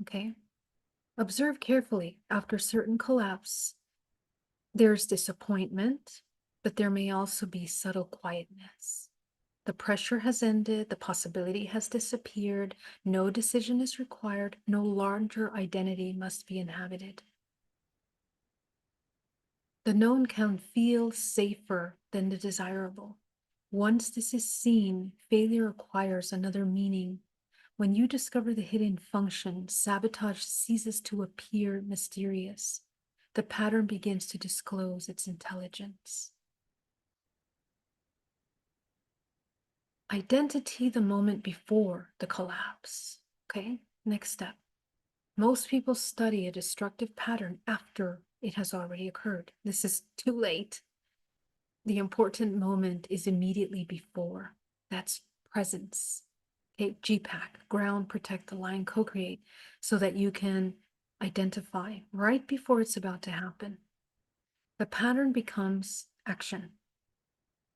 Speaker 1: Okay. Observe carefully. After certain collapse, there's disappointment, but there may also be subtle quietness. The pressure has ended, the possibility has disappeared, no decision is required, no larger identity must be inhabited. The known can feel safer than the desirable. Once this is seen, failure acquires another meaning. When you discover the hidden function, sabotage ceases to appear mysterious. The pattern begins to disclose its intelligence. Identity the moment before the collapse. Okay, next step. Most people study a destructive pattern after it has already occurred. This is too late. The important moment is immediately before. That's presence. Okay, GPAC, ground, protect, align, co-create, so that you can identify right before it's about to happen. The pattern becomes action.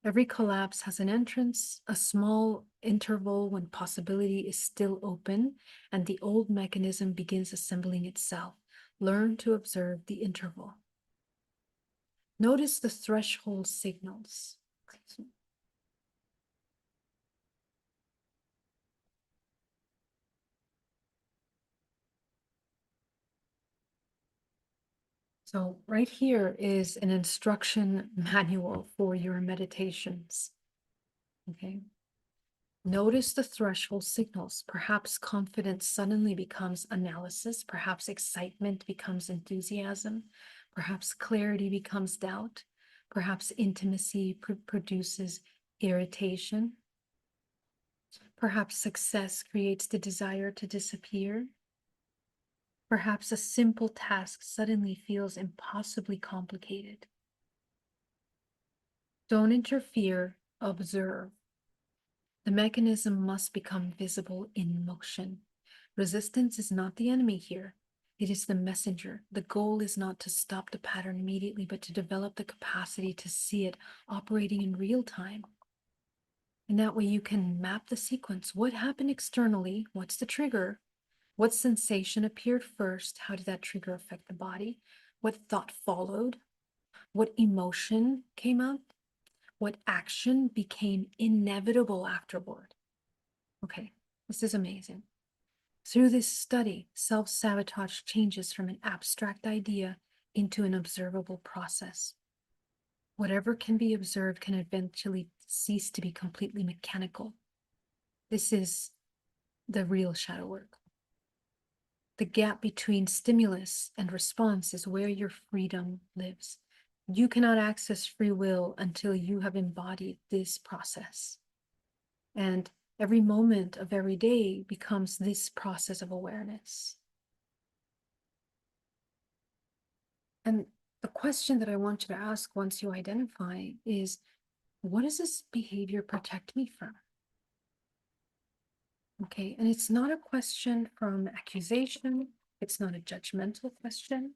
Speaker 1: Every collapse has an entrance, a small interval when possibility is still open, and the old mechanism begins assembling itself. Learn to observe the interval. Notice the threshold signals. So right here is an instruction manual for your meditations. Okay. Notice the threshold signals. Perhaps confidence suddenly becomes analysis. Perhaps excitement becomes enthusiasm. Perhaps clarity becomes doubt. Perhaps intimacy produces irritation. Perhaps success creates the desire to disappear. Perhaps a simple task suddenly feels impossibly complicated. Don't interfere, observe. The mechanism must become visible in motion. Resistance is not the enemy here. It is the messenger. The goal is not to stop the pattern immediately, but to develop the capacity to see it operating in real time. And that way you can map the sequence. What happened externally? What's the trigger? What sensation appeared first? How did that trigger affect the body? What thought followed? What emotion came up? What action became inevitable afterward? Okay, this is amazing. Through this study, self-sabotage changes from an abstract idea into an observable process. Whatever can be observed can eventually cease to be completely mechanical. This is the real shadow work. The gap between stimulus and response is where your freedom lives. You cannot access free will until you have embodied this process. And every moment of every day becomes this process of awareness. And the question that I want you to ask once you identify is, what does this behavior protect me from? Okay, and it's not a question from accusation. It's not a judgmental question.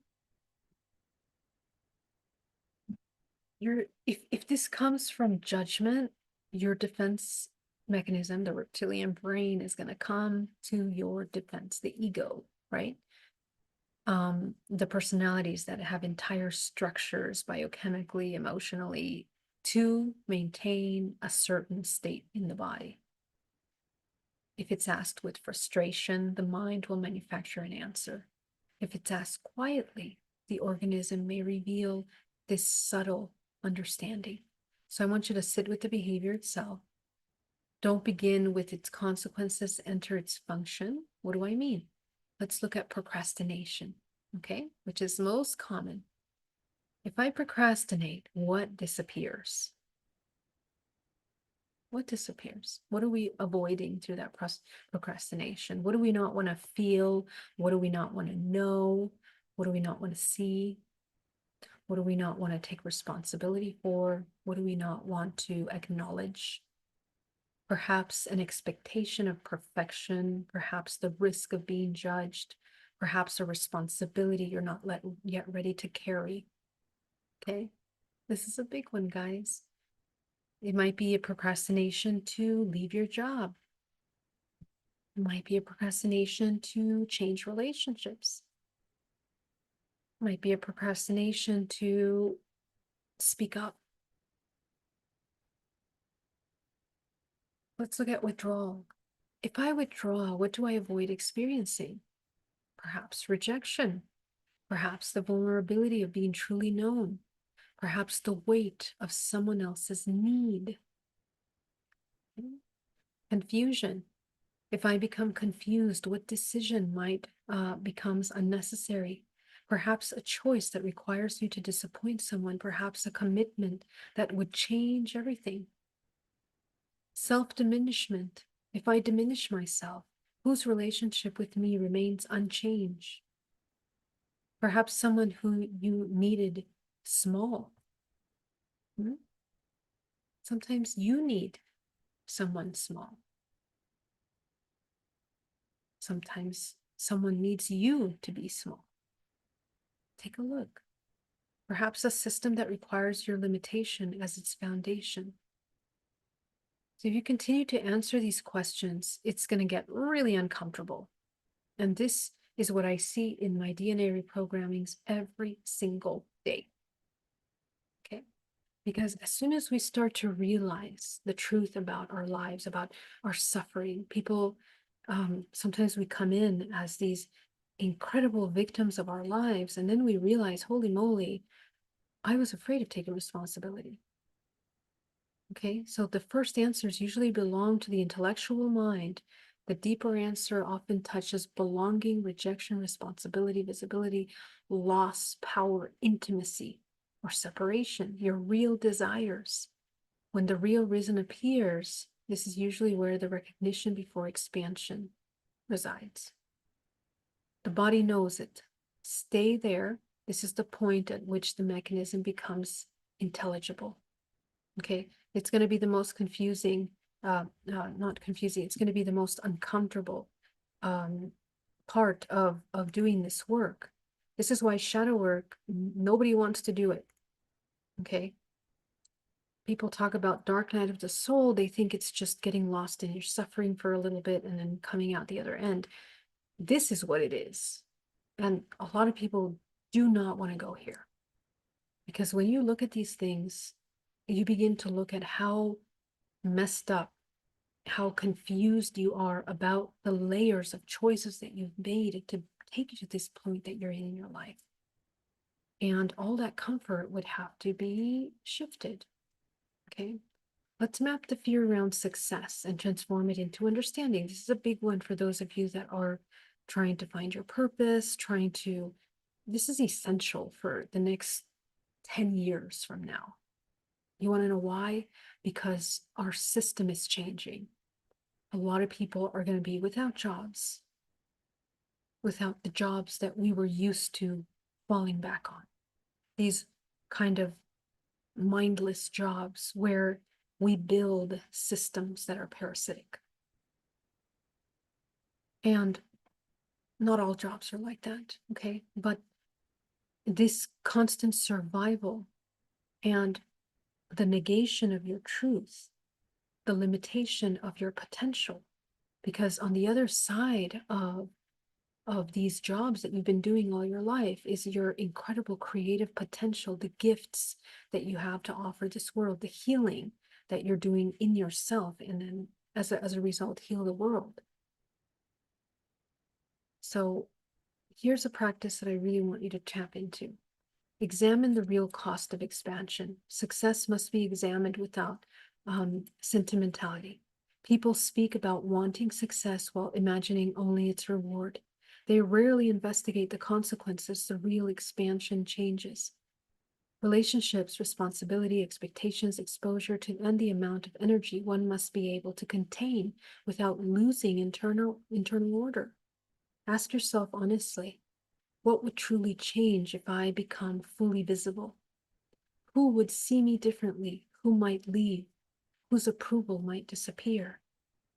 Speaker 1: If this comes from judgment, your defense mechanism, the reptilian brain, is going to come to your defense, the ego, right? The personalities that have entire structures biochemically, emotionally, to maintain a certain state in the body. If it's asked with frustration, the mind will manufacture an answer. If it's asked quietly, the organism may reveal this subtle understanding. So I want you to sit with the behavior itself. Don't begin with its consequences, enter its function. What do I mean? Let's look at procrastination, okay, which is most common. If I procrastinate, what disappears? What disappears? What are we avoiding through that procrastination? What do we not want to feel? What do we not want to know? What do we not want to see? What do we not want to take responsibility for? What do we not want to acknowledge? Perhaps an expectation of perfection, perhaps the risk of being judged, perhaps a responsibility you're not yet ready to carry. Okay, this is a big one, guys. It might be a procrastination to leave your job. It might be a procrastination to change relationships. It might be a procrastination to speak up. Let's look at withdrawal. If I withdraw, what do I avoid experiencing? Perhaps rejection. Perhaps the vulnerability of being truly known. Perhaps the weight of someone else's need. Confusion. If I become confused, what decision might becomes unnecessary? Perhaps a choice that requires you to disappoint someone, perhaps a commitment that would change everything. Self-diminishment. If I diminish myself, whose relationship with me remains unchanged? Perhaps someone who you needed small. Hmm? Sometimes you need someone small. Sometimes someone needs you to be small. Take a look. Perhaps a system that requires your limitation as its foundation. So if you continue to answer these questions, it's going to get really uncomfortable. And this is what I see in my DNA reprogrammings every single day. Okay. Because as soon as we start to realize the truth about our lives, about our suffering, people, sometimes we come in as these incredible victims of our lives. And then we realize, holy moly, I was afraid of taking responsibility. Okay, so the first answers usually belong to the intellectual mind. The deeper answer often touches belonging, rejection, responsibility, visibility, loss, power, intimacy, or separation, your real desires. When the real reason appears, this is usually where the recognition before expansion resides. The body knows it. Stay there. This is the point at which the mechanism becomes intelligible. Okay, it's going to be the most confusing, not confusing, it's going to be the most uncomfortable part of doing this work. This is why shadow work, nobody wants to do it. Okay, people talk about dark night of the soul, they think it's just getting lost in your suffering for a little bit and then coming out the other end. This is what it is. And a lot of people do not want to go here. Because when you look at these things, you begin to look at how messed up, how confused you are about the layers of choices that you've made to take you to this point that you're in your life. And all that comfort would have to be shifted. Okay. Let's map the fear around success and transform it into understanding. This is a big one for those of you that are trying to find your purpose, this is essential for the next 10 years from now. You want to know why? Because our system is changing. A lot of people are going to be without jobs, without the jobs that we were used to falling back on. These kind of mindless jobs where we build systems that are parasitic. And not all jobs are like that, okay? But this constant survival and the negation of your truth, the limitation of your potential, because on the other side of these jobs that you've been doing all your life is your incredible creative potential, the gifts that you have to offer this world, the healing that you're doing in yourself, and then as a result, heal the world. So here's a practice that I really want you to tap into. Examine the real cost of expansion. Success must be examined without sentimentality. People speak about wanting success while imagining only its reward. They rarely investigate the consequences the real expansion changes. Relationships, responsibility, expectations, exposure to, and the amount of energy one must be able to contain without losing internal order. Ask yourself honestly, what would truly change if I become fully visible? Who would see me differently? Who might leave? Whose approval might disappear?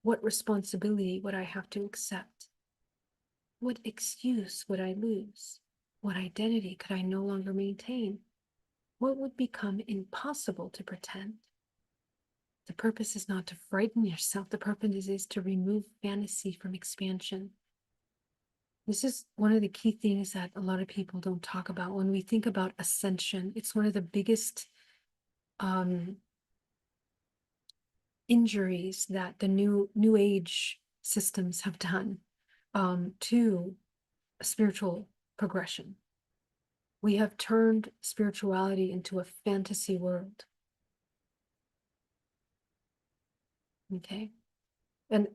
Speaker 1: What responsibility would I have to accept? What excuse would I lose? What identity could I no longer maintain? What would become impossible to pretend? The purpose is not to frighten yourself. The purpose is to remove fantasy from expansion. This is one of the key things that a lot of people don't talk about. When we think about ascension, it's one of the biggest injuries that the new age systems have done to spiritual progression. We have turned spirituality into a fantasy world. Okay. And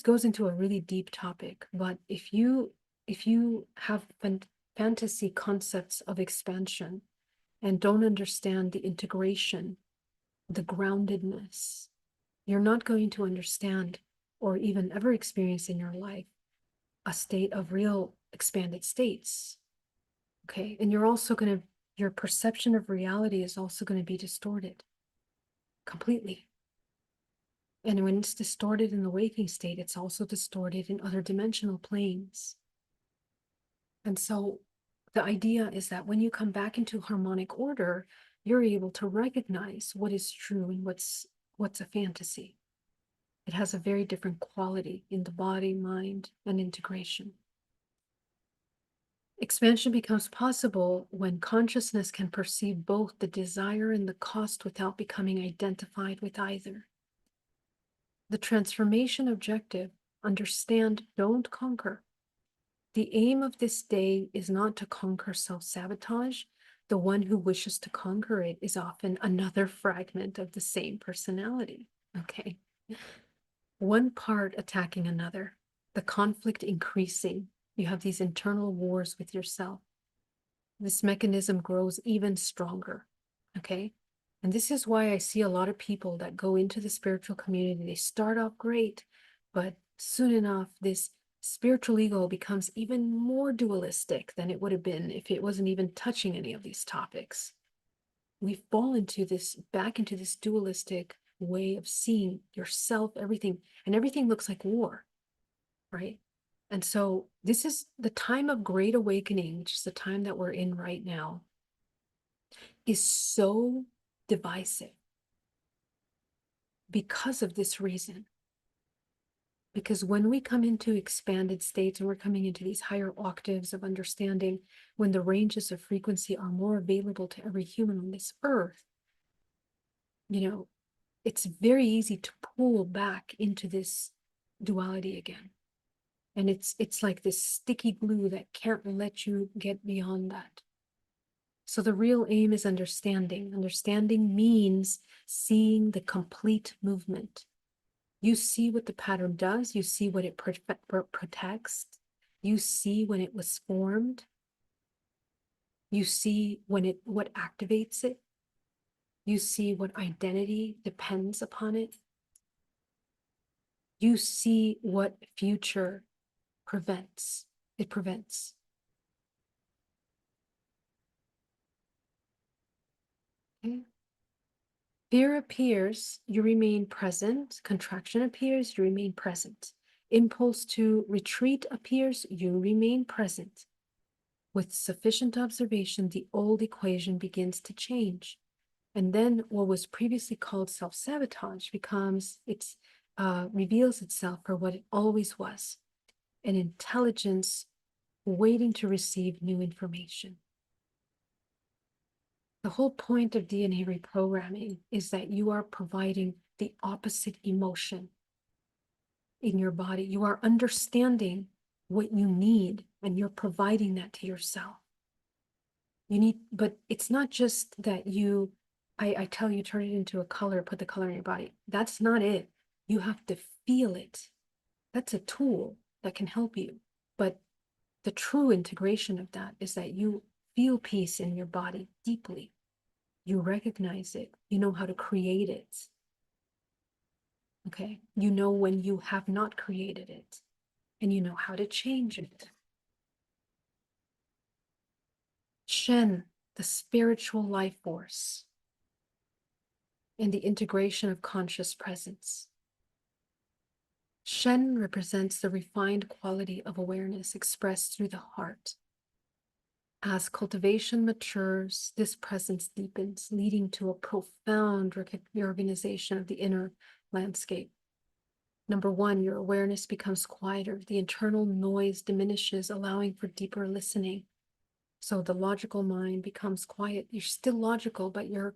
Speaker 1: goes into a really deep topic, but if you have fantasy concepts of expansion and don't understand the integration, the groundedness, you're not going to understand or even ever experience in your life a state of real expanded states. Okay. And your perception of reality is also going to be distorted completely. And when it's distorted in the waking state, it's also distorted in other dimensional planes. And so the idea is that when you come back into harmonic order, you're able to recognize what is true and what's a fantasy. It has a very different quality in the body, mind, and integration. Expansion becomes possible when consciousness can perceive both the desire and the cost without becoming identified with either. The transformation objective, understand, don't conquer. The aim of this day is not to conquer self-sabotage. The one who wishes to conquer it is often another fragment of the same personality. Okay. One part attacking another, the conflict increasing. You have these internal wars with yourself. This mechanism grows even stronger. Okay. And this is why I see a lot of people that go into the spiritual community. They start off great, but soon enough, this spiritual ego becomes even more dualistic than it would have been if it wasn't even touching any of these topics. We fall back into this dualistic way of seeing yourself, everything, and everything looks like war, right? And so this is the time of great awakening, which is the time that we're in right now, is so divisive because of this reason. Because when we come into expanded states and we're coming into these higher octaves of understanding, when the ranges of frequency are more available to every human on this earth, it's very easy to pull back into this duality again. And it's like this sticky glue that can't let you get beyond that. So the real aim is understanding. Understanding means seeing the complete movement. You see what the pattern does. You see what it protects. You see when it was formed. You see what activates it. You see what identity depends upon it. You see what future prevents. It prevents. Okay. Fear appears, you remain present. Contraction appears, you remain present. Impulse to retreat appears, you remain present. With sufficient observation, the old equation begins to change. And then what was previously called self-sabotage reveals itself for what it always was, an intelligence waiting to receive new information. The whole point of DNA reprogramming is that you are providing the opposite emotion in your body. You are understanding what you need and you're providing that to yourself. But it's not just that I tell you, turn it into a color, put the color in your body. That's not it. You have to feel it. That's a tool that can help you. But the true integration of that is that you feel peace in your body deeply. You recognize it. You know how to create it. Okay. You know when you have not created it, and you know how to change it. Shen, the spiritual life force, and the integration of conscious presence. Shen represents the refined quality of awareness expressed through the heart. As cultivation matures, this presence deepens, leading to a profound reorganization of the inner landscape. Number one, your awareness becomes quieter. The internal noise diminishes, allowing for deeper listening. So the logical mind becomes quiet. You're still logical, but you're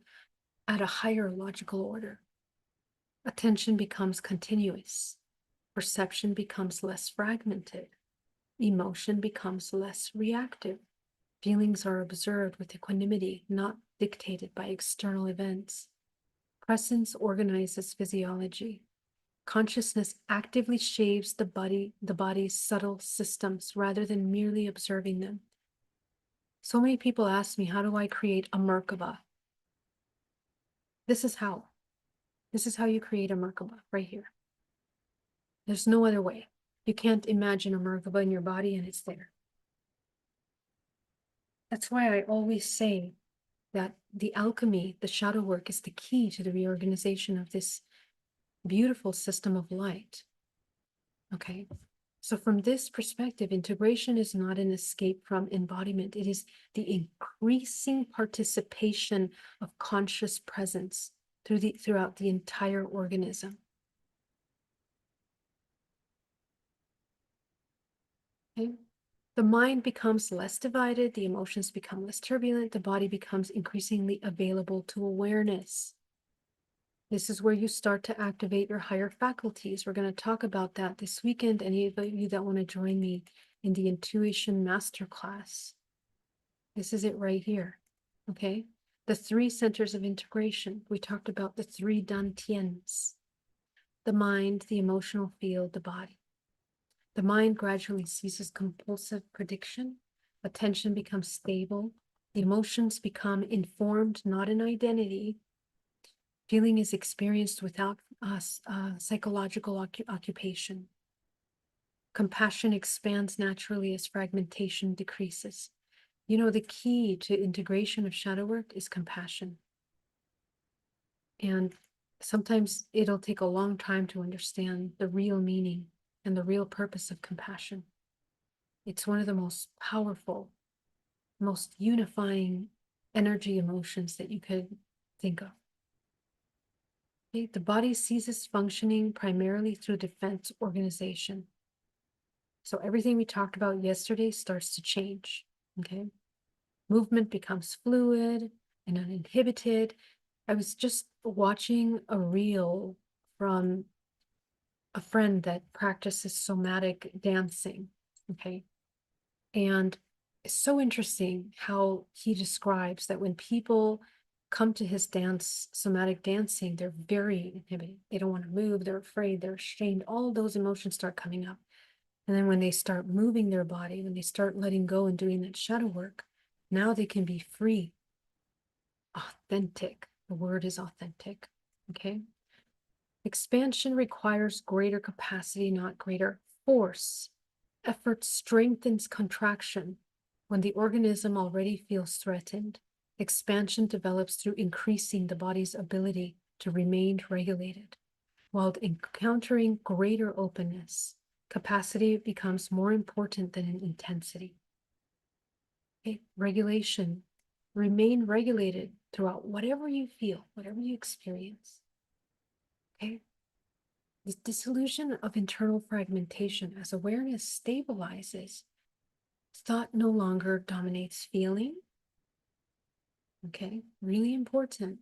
Speaker 1: at a higher logical order. Attention becomes continuous. Perception becomes less fragmented. Emotion becomes less reactive. Feelings are observed with equanimity, not dictated by external events. Presence organizes physiology. Consciousness actively shapes the body's subtle systems rather than merely observing them. So many people ask me, how do I create a Merkaba? This is how. This is how you create a Merkaba, right here. There's no other way. You can't imagine a Merkaba in your body and it's there. That's why I always say that the alchemy, the shadow work, is the key to the reorganization of this beautiful system of light. Okay. So from this perspective, integration is not an escape from embodiment. It is the increasing participation of conscious presence throughout the entire organism. Okay. The mind becomes less divided, the emotions become less turbulent, the body becomes increasingly available to awareness. This is where you start to activate your higher faculties. We're going to talk about that this weekend. Any of you that want to join me in the Intuition Masterclass, this is it right here. Okay. The 3 centers of integration. We talked about the 3 dantians: the mind, the emotional field, the body. The mind gradually ceases compulsive prediction. Attention becomes stable. The emotions become informed, not an identity. Feeling is experienced without psychological occupation. Compassion expands naturally as fragmentation decreases. You know, the key to integration of shadow work is compassion. And sometimes it'll take a long time to understand the real meaning and the real purpose of compassion. It's one of the most powerful, most unifying energy emotions that you could think of. Okay? The body ceases functioning primarily through defense organization. So everything we talked about yesterday starts to change. Okay. Movement becomes fluid and uninhibited. I was just watching a reel from a friend that practices somatic dancing. Okay. And it's so interesting how he describes that when people come to his somatic dancing, they're very inhibited. They don't want to move. They're afraid. They're ashamed. All those emotions start coming up. And then when they start moving their body, when they start letting go and doing that shadow work, now they can be free, authentic. The word is authentic. Okay. Expansion requires greater capacity, not greater force. Effort strengthens contraction. When the organism already feels threatened, expansion develops through increasing the body's ability to remain regulated. While encountering greater openness, capacity becomes more important than intensity. Okay? Regulation. Remain regulated throughout whatever you feel, whatever you experience. Okay? This dissolution of internal fragmentation as awareness stabilizes, thought no longer dominates feeling. Okay? Really important.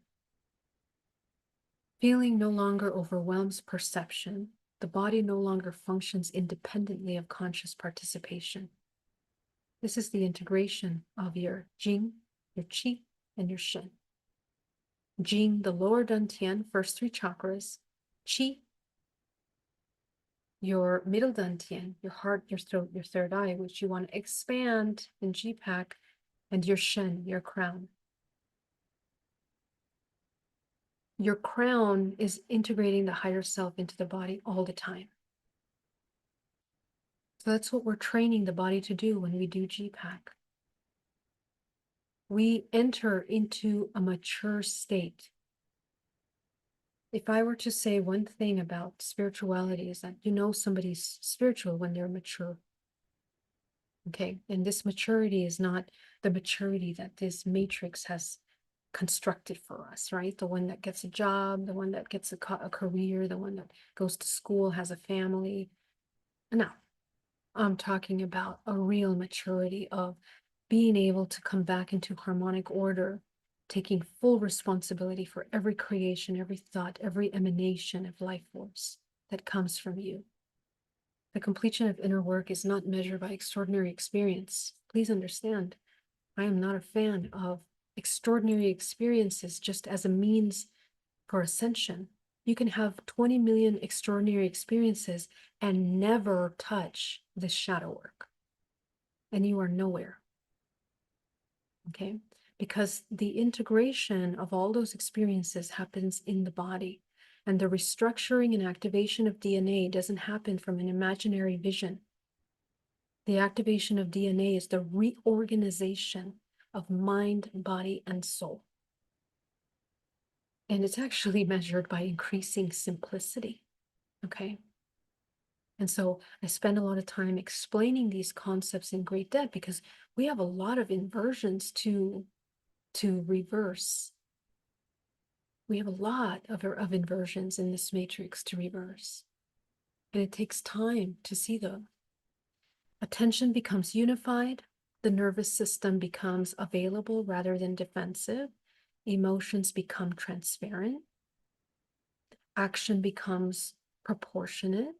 Speaker 1: Feeling no longer overwhelms perception. The body no longer functions independently of conscious participation. This is the integration of your Jing, your Qi, and your Shen. Jing, the lower dantian, first 3 chakras. Qi, your middle dantian, your heart, your throat, your third eye, which you want to expand in Jipak, and your Shen, your crown. Your crown is integrating the higher self into the body all the time. So that's what we're training the body to do when we do GPAC. We enter into a mature state. If I were to say one thing about spirituality is that you know somebody's spiritual when they're mature. Okay, and this maturity is not the maturity that this matrix has constructed for us, right? The one that gets a job, the one that gets a career, the one that goes to school, has a family. No, I'm talking about a real maturity of being able to come back into harmonic order, taking full responsibility for every creation, every thought, every emanation of life force that comes from you. The completion of inner work is not measured by extraordinary experience. Please understand, I am not a fan of extraordinary experiences just as a means for ascension. You can have 20 million extraordinary experiences and never touch the shadow work, and you are nowhere. Okay? Because the integration of all those experiences happens in the body, and the restructuring and activation of DNA doesn't happen from an imaginary vision. The activation of DNA is the reorganization of mind, body, and soul. And it's actually measured by increasing simplicity. Okay. And so I spend a lot of time explaining these concepts in great depth because we have a lot of inversions to reverse. We have a lot of inversions in this matrix to reverse. And it takes time to see them. Attention becomes unified. The nervous system becomes available rather than defensive. Emotions become transparent. Action becomes proportionate.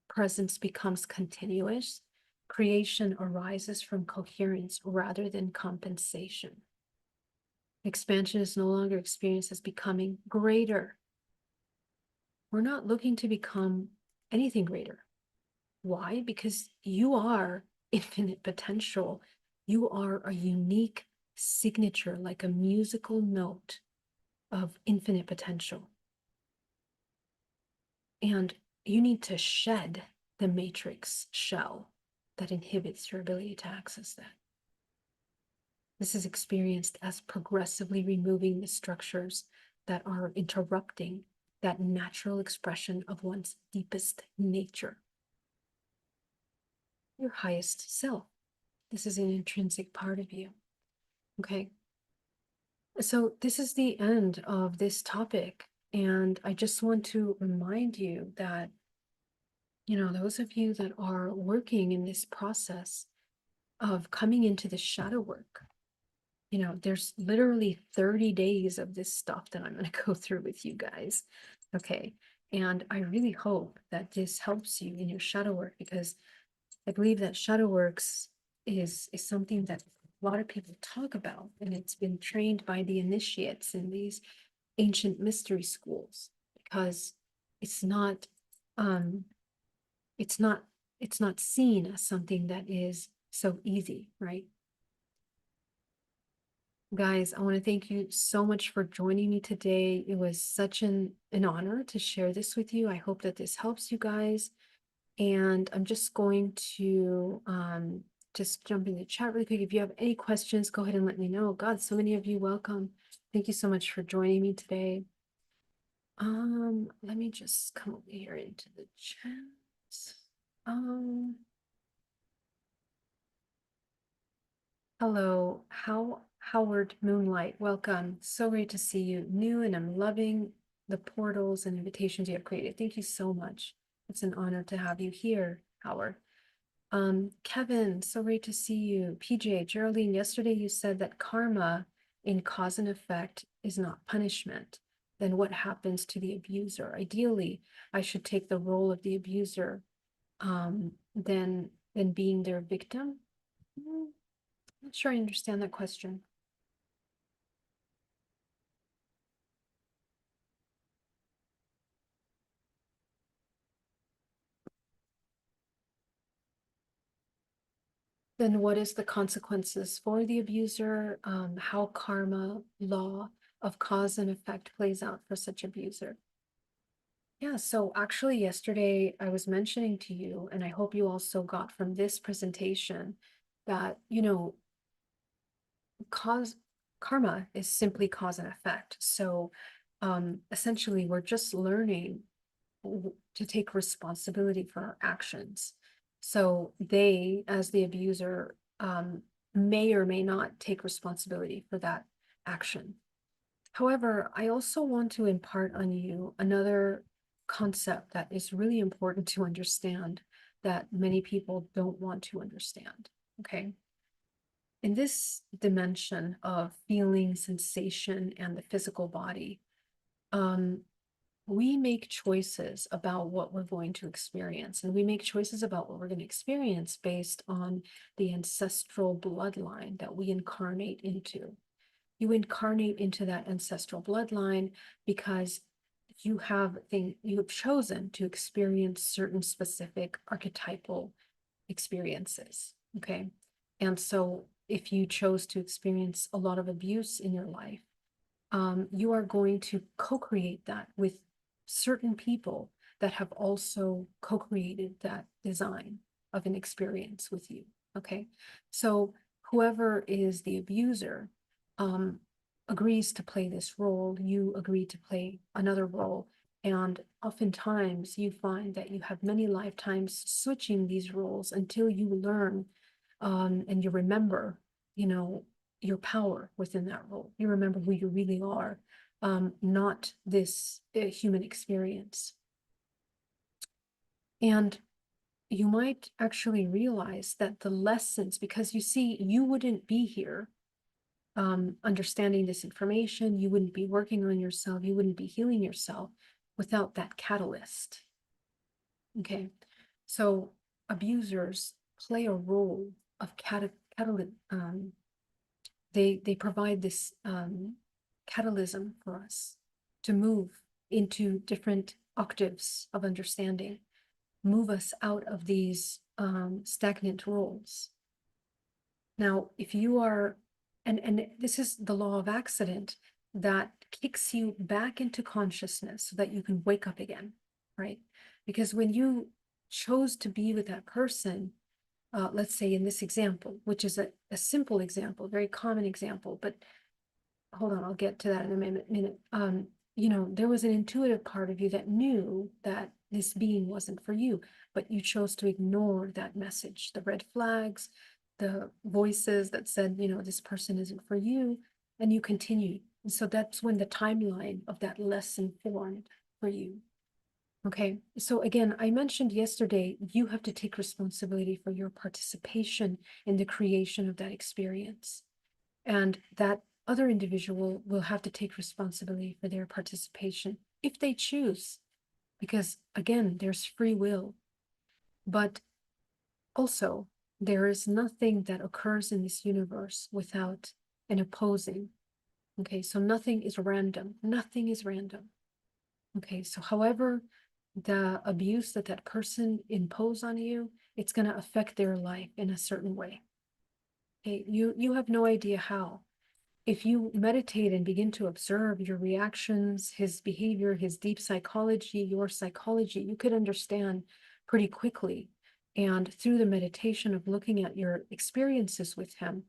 Speaker 1: Presence becomes continuous. Creation arises from coherence rather than compensation. Expansion is no longer experienced as becoming greater. We're not looking to become anything greater. Why? Because you are infinite potential. You are a unique signature, like a musical note of infinite potential. And you need to shed the matrix shell that inhibits your ability to access that. This is experienced as progressively removing the structures that are interrupting that natural expression of one's deepest nature. Your highest self. This is an intrinsic part of you. Okay. So this is the end of this topic. And I just want to remind you that, those of you that are working in this process of coming into the shadow work, there's literally 30 days of this stuff that I'm going to go through with you guys. Okay. And I really hope that this helps you in your shadow work, because I believe that shadow works is something that a lot of people talk about, and it's been trained by the initiates in these ancient mystery schools, because it's not um it's not it's not seen as something that is so easy, right? Guys, I want to thank you so much for joining me today. It was such an honor to share this with you. I hope that this helps you guys. And I'm just going to just jump in the chat really quick. If you have any questions, go ahead and let me know. God, so many of you, welcome. Thank you so much for joining me today. Let me just come over here into the chat. Hello, Howard Moonlight, welcome. So great to see you. New, and I'm loving the portals and invitations you have created. Thank you so much. It's an honor to have you here, Howard. Kevin, so great to see you. PJ, Geraldine, yesterday you said that karma in cause and effect is not punishment. Then what happens to the abuser? Ideally, I should take the role of the abuser, than being their victim. Not sure I understand that question. Then what is the consequences for the abuser? How karma law of cause and effect plays out for such abuser? Yeah, so actually yesterday I was mentioning to you, and I hope you also got from this presentation, that, cause karma is simply cause and effect. So essentially we're just learning to take responsibility for our actions. So they, as the abuser, may or may not take responsibility for that action. However, I also want to impart on you another concept that is really important to understand, that many people don't want to understand. Okay. In this dimension of feeling, sensation, and the physical body, we make choices about what we're going to experience, and we make choices about what we're going to experience based on the ancestral bloodline that we incarnate into. You incarnate into that ancestral bloodline because you have chosen to experience certain specific archetypal experiences. Okay. And so if you chose to experience a lot of abuse in your life, you are going to co-create that with certain people that have also co-created that design of an experience with you. Okay. So whoever is the abuser um, agrees to play this role, you agree to play another role. And oftentimes you find that you have many lifetimes switching these roles until you learn and you remember, you know, your power within that role. You remember who you really are, not this human experience. And you might actually realize that the lessons, because you see, you wouldn't be here understanding this information, you wouldn't be working on yourself, you wouldn't be healing yourself without that catalyst. Okay, so abusers play a role of catalyst. They provide this catalysm for us to move into different octaves of understanding, move us out of these stagnant roles. Now, if you are, and this is the law of accident that kicks you back into consciousness so that you can wake up again, right? Because when you chose to be with that person, let's say in this example, which is a simple example, very common example, but hold on, I'll get to that in a minute. You know, there was an intuitive part of you that knew that this being wasn't for you, but you chose to ignore that message, the red flags, the voices that said, you know, this person isn't for you, and you continued. And so that's when the timeline of that lesson formed for you. Okay, so again, I mentioned yesterday, you have to take responsibility for your participation in the creation of that experience. And that other individual will have to take responsibility for their participation if they choose, because again, there's free will. But also, there is nothing that occurs in this universe without an opposing. Okay, so nothing is random. Nothing is random. Okay, so however the abuse that that person impose on you, it's going to affect their life in a certain way. Okay, you have no idea how. If you meditate and begin to observe your reactions, his behavior, his deep psychology, your psychology, you could understand pretty quickly. And through the meditation of looking at your experiences with him,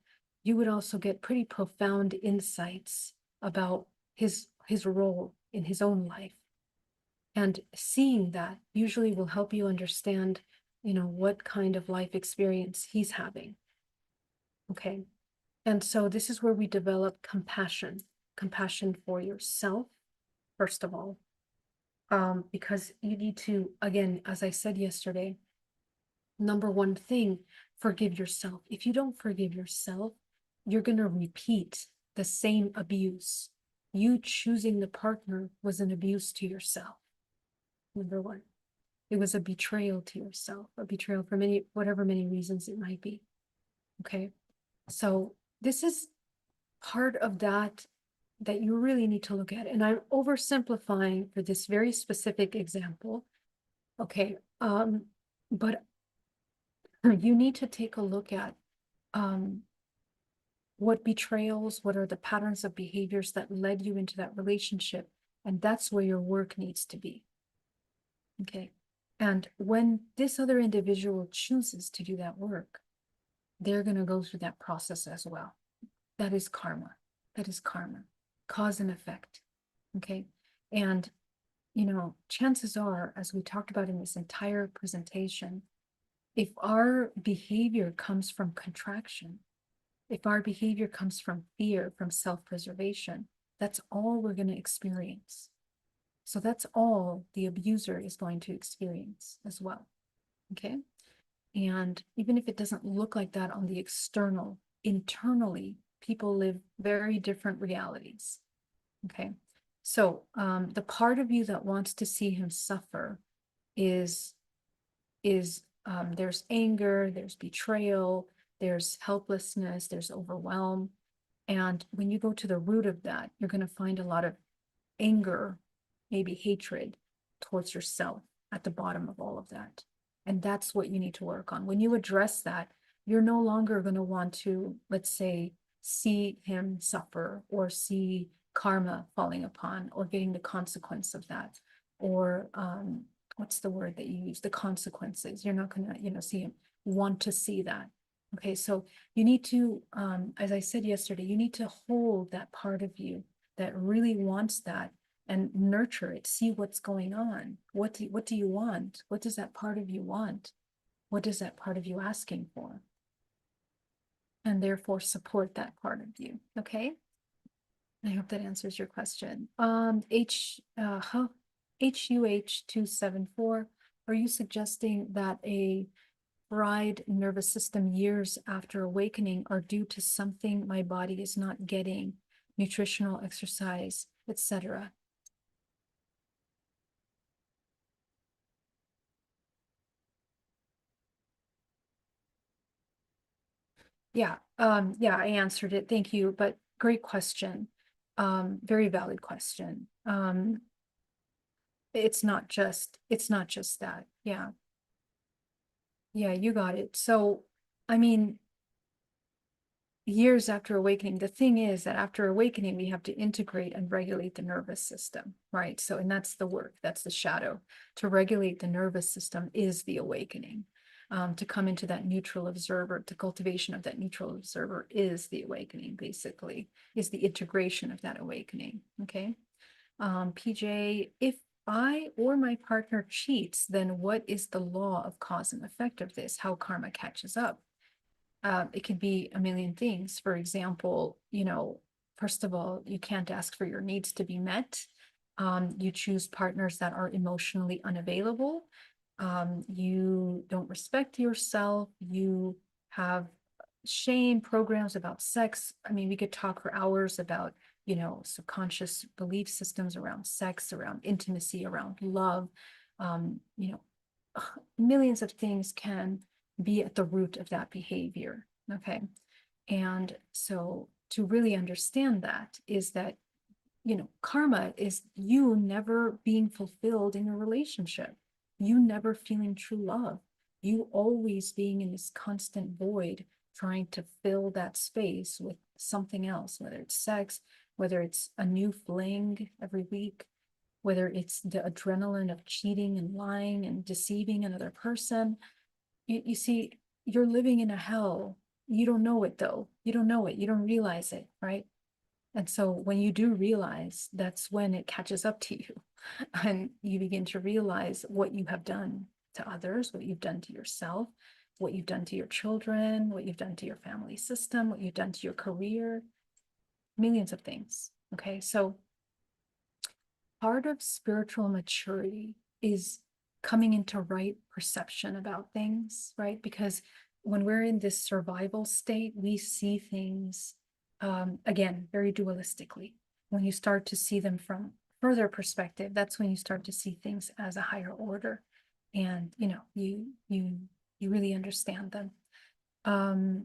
Speaker 1: you would also get pretty profound insights about his role in his own life. And seeing that usually will help you understand, you know, what kind of life experience he's having. Okay. And so this is where we develop compassion, compassion for yourself, first of all, because you need to, again, as I said yesterday, number one thing, forgive yourself. If you don't forgive yourself, you're going to repeat the same abuse. You choosing the partner was an abuse to yourself. Number one, it was a betrayal to yourself, a betrayal for whatever many reasons it might be. Okay. So this is part of that you really need to look at. And I'm oversimplifying for this very specific example. Okay. But you need to take a look at what betrayals, what are the patterns of behaviors that led you into that relationship. And that's where your work needs to be. Okay. And when this other individual chooses to do that work, they're going to go through that process as well. That is karma. That is karma, cause and effect. Okay. And, you know, chances are, as we talked about in this entire presentation, if our behavior comes from contraction, if our behavior comes from fear, from self-preservation, that's all we're going to experience. So that's all the abuser is going to experience as well. Okay. And even if it doesn't look like that on the external, internally, people live very different realities. Okay. So the part of you that wants to see him suffer is there's anger, there's betrayal, there's helplessness, there's overwhelm. And when you go to the root of that, you're going to find a lot of anger maybe hatred towards yourself at the bottom of all of that. And that's what you need to work on. When you address that, you're no longer going to want to, let's say, see him suffer or see karma falling upon or getting the consequence of that. Or what's the word that you use? The consequences. You're not going to, see him want to see that. Okay, so you need to, as I said yesterday, you need to hold that part of you that really wants that and nurture it, see what's going on. What do you want? What does that part of you want? What is that part of you asking for? And therefore support that part of you, okay? I hope that answers your question. HUH274, are you suggesting that a fried nervous system years after awakening are due to something my body is not getting, nutritional, exercise, etc.? Yeah, I answered it. Thank you. But great question. Very valid question. It's not just that. Yeah. Yeah, you got it. So, I mean, years after awakening, the thing is that after awakening, we have to integrate and regulate the nervous system, right? So, and that's the work, that's the shadow. To regulate the nervous system is the awakening. To come into that neutral observer, the cultivation of that neutral observer is the awakening, basically, is the integration of that awakening. Okay. PJ, if I or my partner cheats, then what is the law of cause and effect of this? How karma catches up? It could be a million things. For example, first of all, you can't ask for your needs to be met. You choose partners that are emotionally unavailable. You don't respect yourself. You have shame programs about sex. I mean, we could talk for hours about, subconscious belief systems around sex, around intimacy, around love. Um, you know, Millions of things can be at the root of that behavior. Okay. And so to really understand that is that, karma is you never being fulfilled in a relationship, you never feeling true love, you always being in this constant void, trying to fill that space with something else, whether it's sex, whether it's a new fling every week, whether it's the adrenaline of cheating and lying and deceiving another person. You see, you're living in a hell. You don't know it though. You don't know it. You don't realize it, right? And so when you do realize, that's when it catches up to you and you begin to realize what you have done to others, what you've done to yourself, what you've done to your children, what you've done to your family system, what you've done to your career, millions of things. Okay. So part of spiritual maturity is coming into right perception about things, right? Because when we're in this survival state, we see things, again, very dualistically. When you start to see them from further perspective, that's when you start to see things as a higher order, and you really understand them.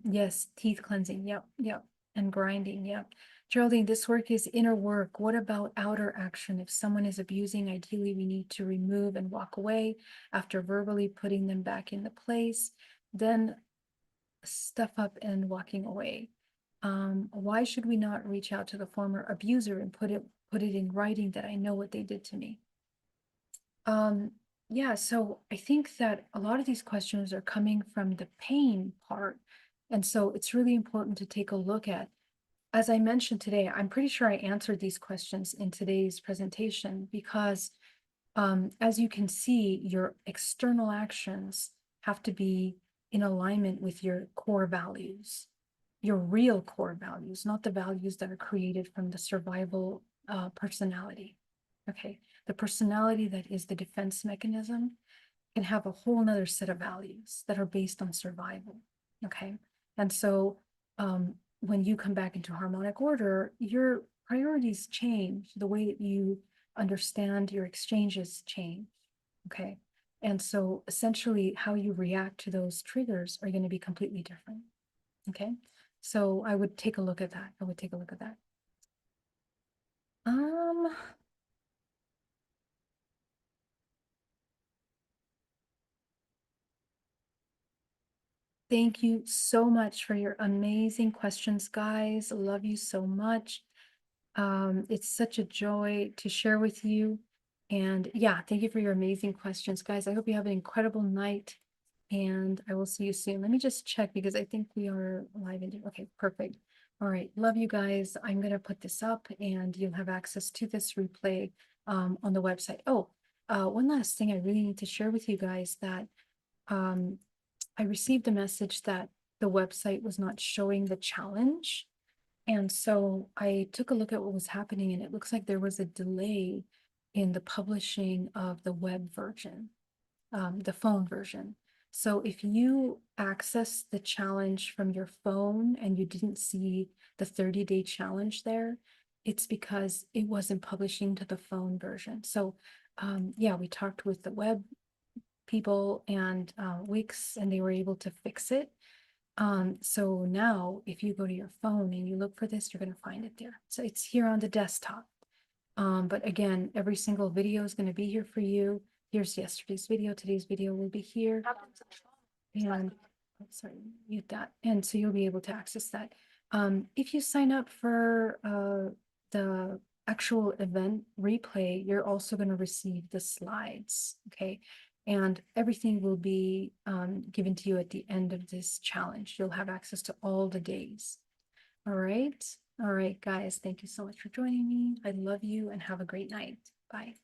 Speaker 1: Yes, teeth cleansing. Yep, yep. And grinding. Yep. Geraldine, this work is inner work. What about outer action? If someone is abusing, ideally we need to remove and walk away after verbally putting them back in the place, then stuff up and walking away. Why should we not reach out to the former abuser and put it in writing that I know what they did to me? Yeah, so I think that a lot of these questions are coming from the pain part. And so it's really important to take a look at, as I mentioned today, I'm pretty sure I answered these questions in today's presentation because as you can see, your external actions have to be in alignment with your core values, your real core values, not the values that are created from the survival personality. Okay, the personality that is the defense mechanism can have a whole nother set of values that are based on survival. Okay, and so when you come back into harmonic order, your priorities change, the way that you understand your exchanges change. Okay, and so essentially how you react to those triggers are going to be completely different. Okay, so I would take a look at that. I would take a look at that. Um, Thank you so much for your amazing questions, guys. Love you so much. It's such a joy to share with you. And yeah, thank you for your amazing questions, guys. I hope you have an incredible night and I will see you soon. Let me just check because I think we are live in. Okay, perfect. All right. Love you guys. I'm going to put this up and you'll have access to this replay on the website. Oh, one last thing I really need to share with you guys that um, I received a message that the website was not showing the challenge. And so I took a look at what was happening, and it looks like there was a delay in the publishing of the web version, the phone version. So if you access the challenge from your phone and you didn't see the 30-day challenge there, it's because it wasn't publishing to the phone version. So yeah, we talked with the web people and Wix, and they were able to fix it. So now if you go to your phone and you look for this, you're going to find it there. So it's here on the desktop. But again, every single video is going to be here for you. Here's yesterday's video. Today's video will be here. And oh, sorry, mute that. And so you'll be able to access that. If you sign up for the actual event replay, you're also going to receive the slides. Okay. And everything will be given to you at the end of this challenge. You'll have access to all the days. All right. All right, guys. Thank you so much for joining me. I love you and have a great night. Bye.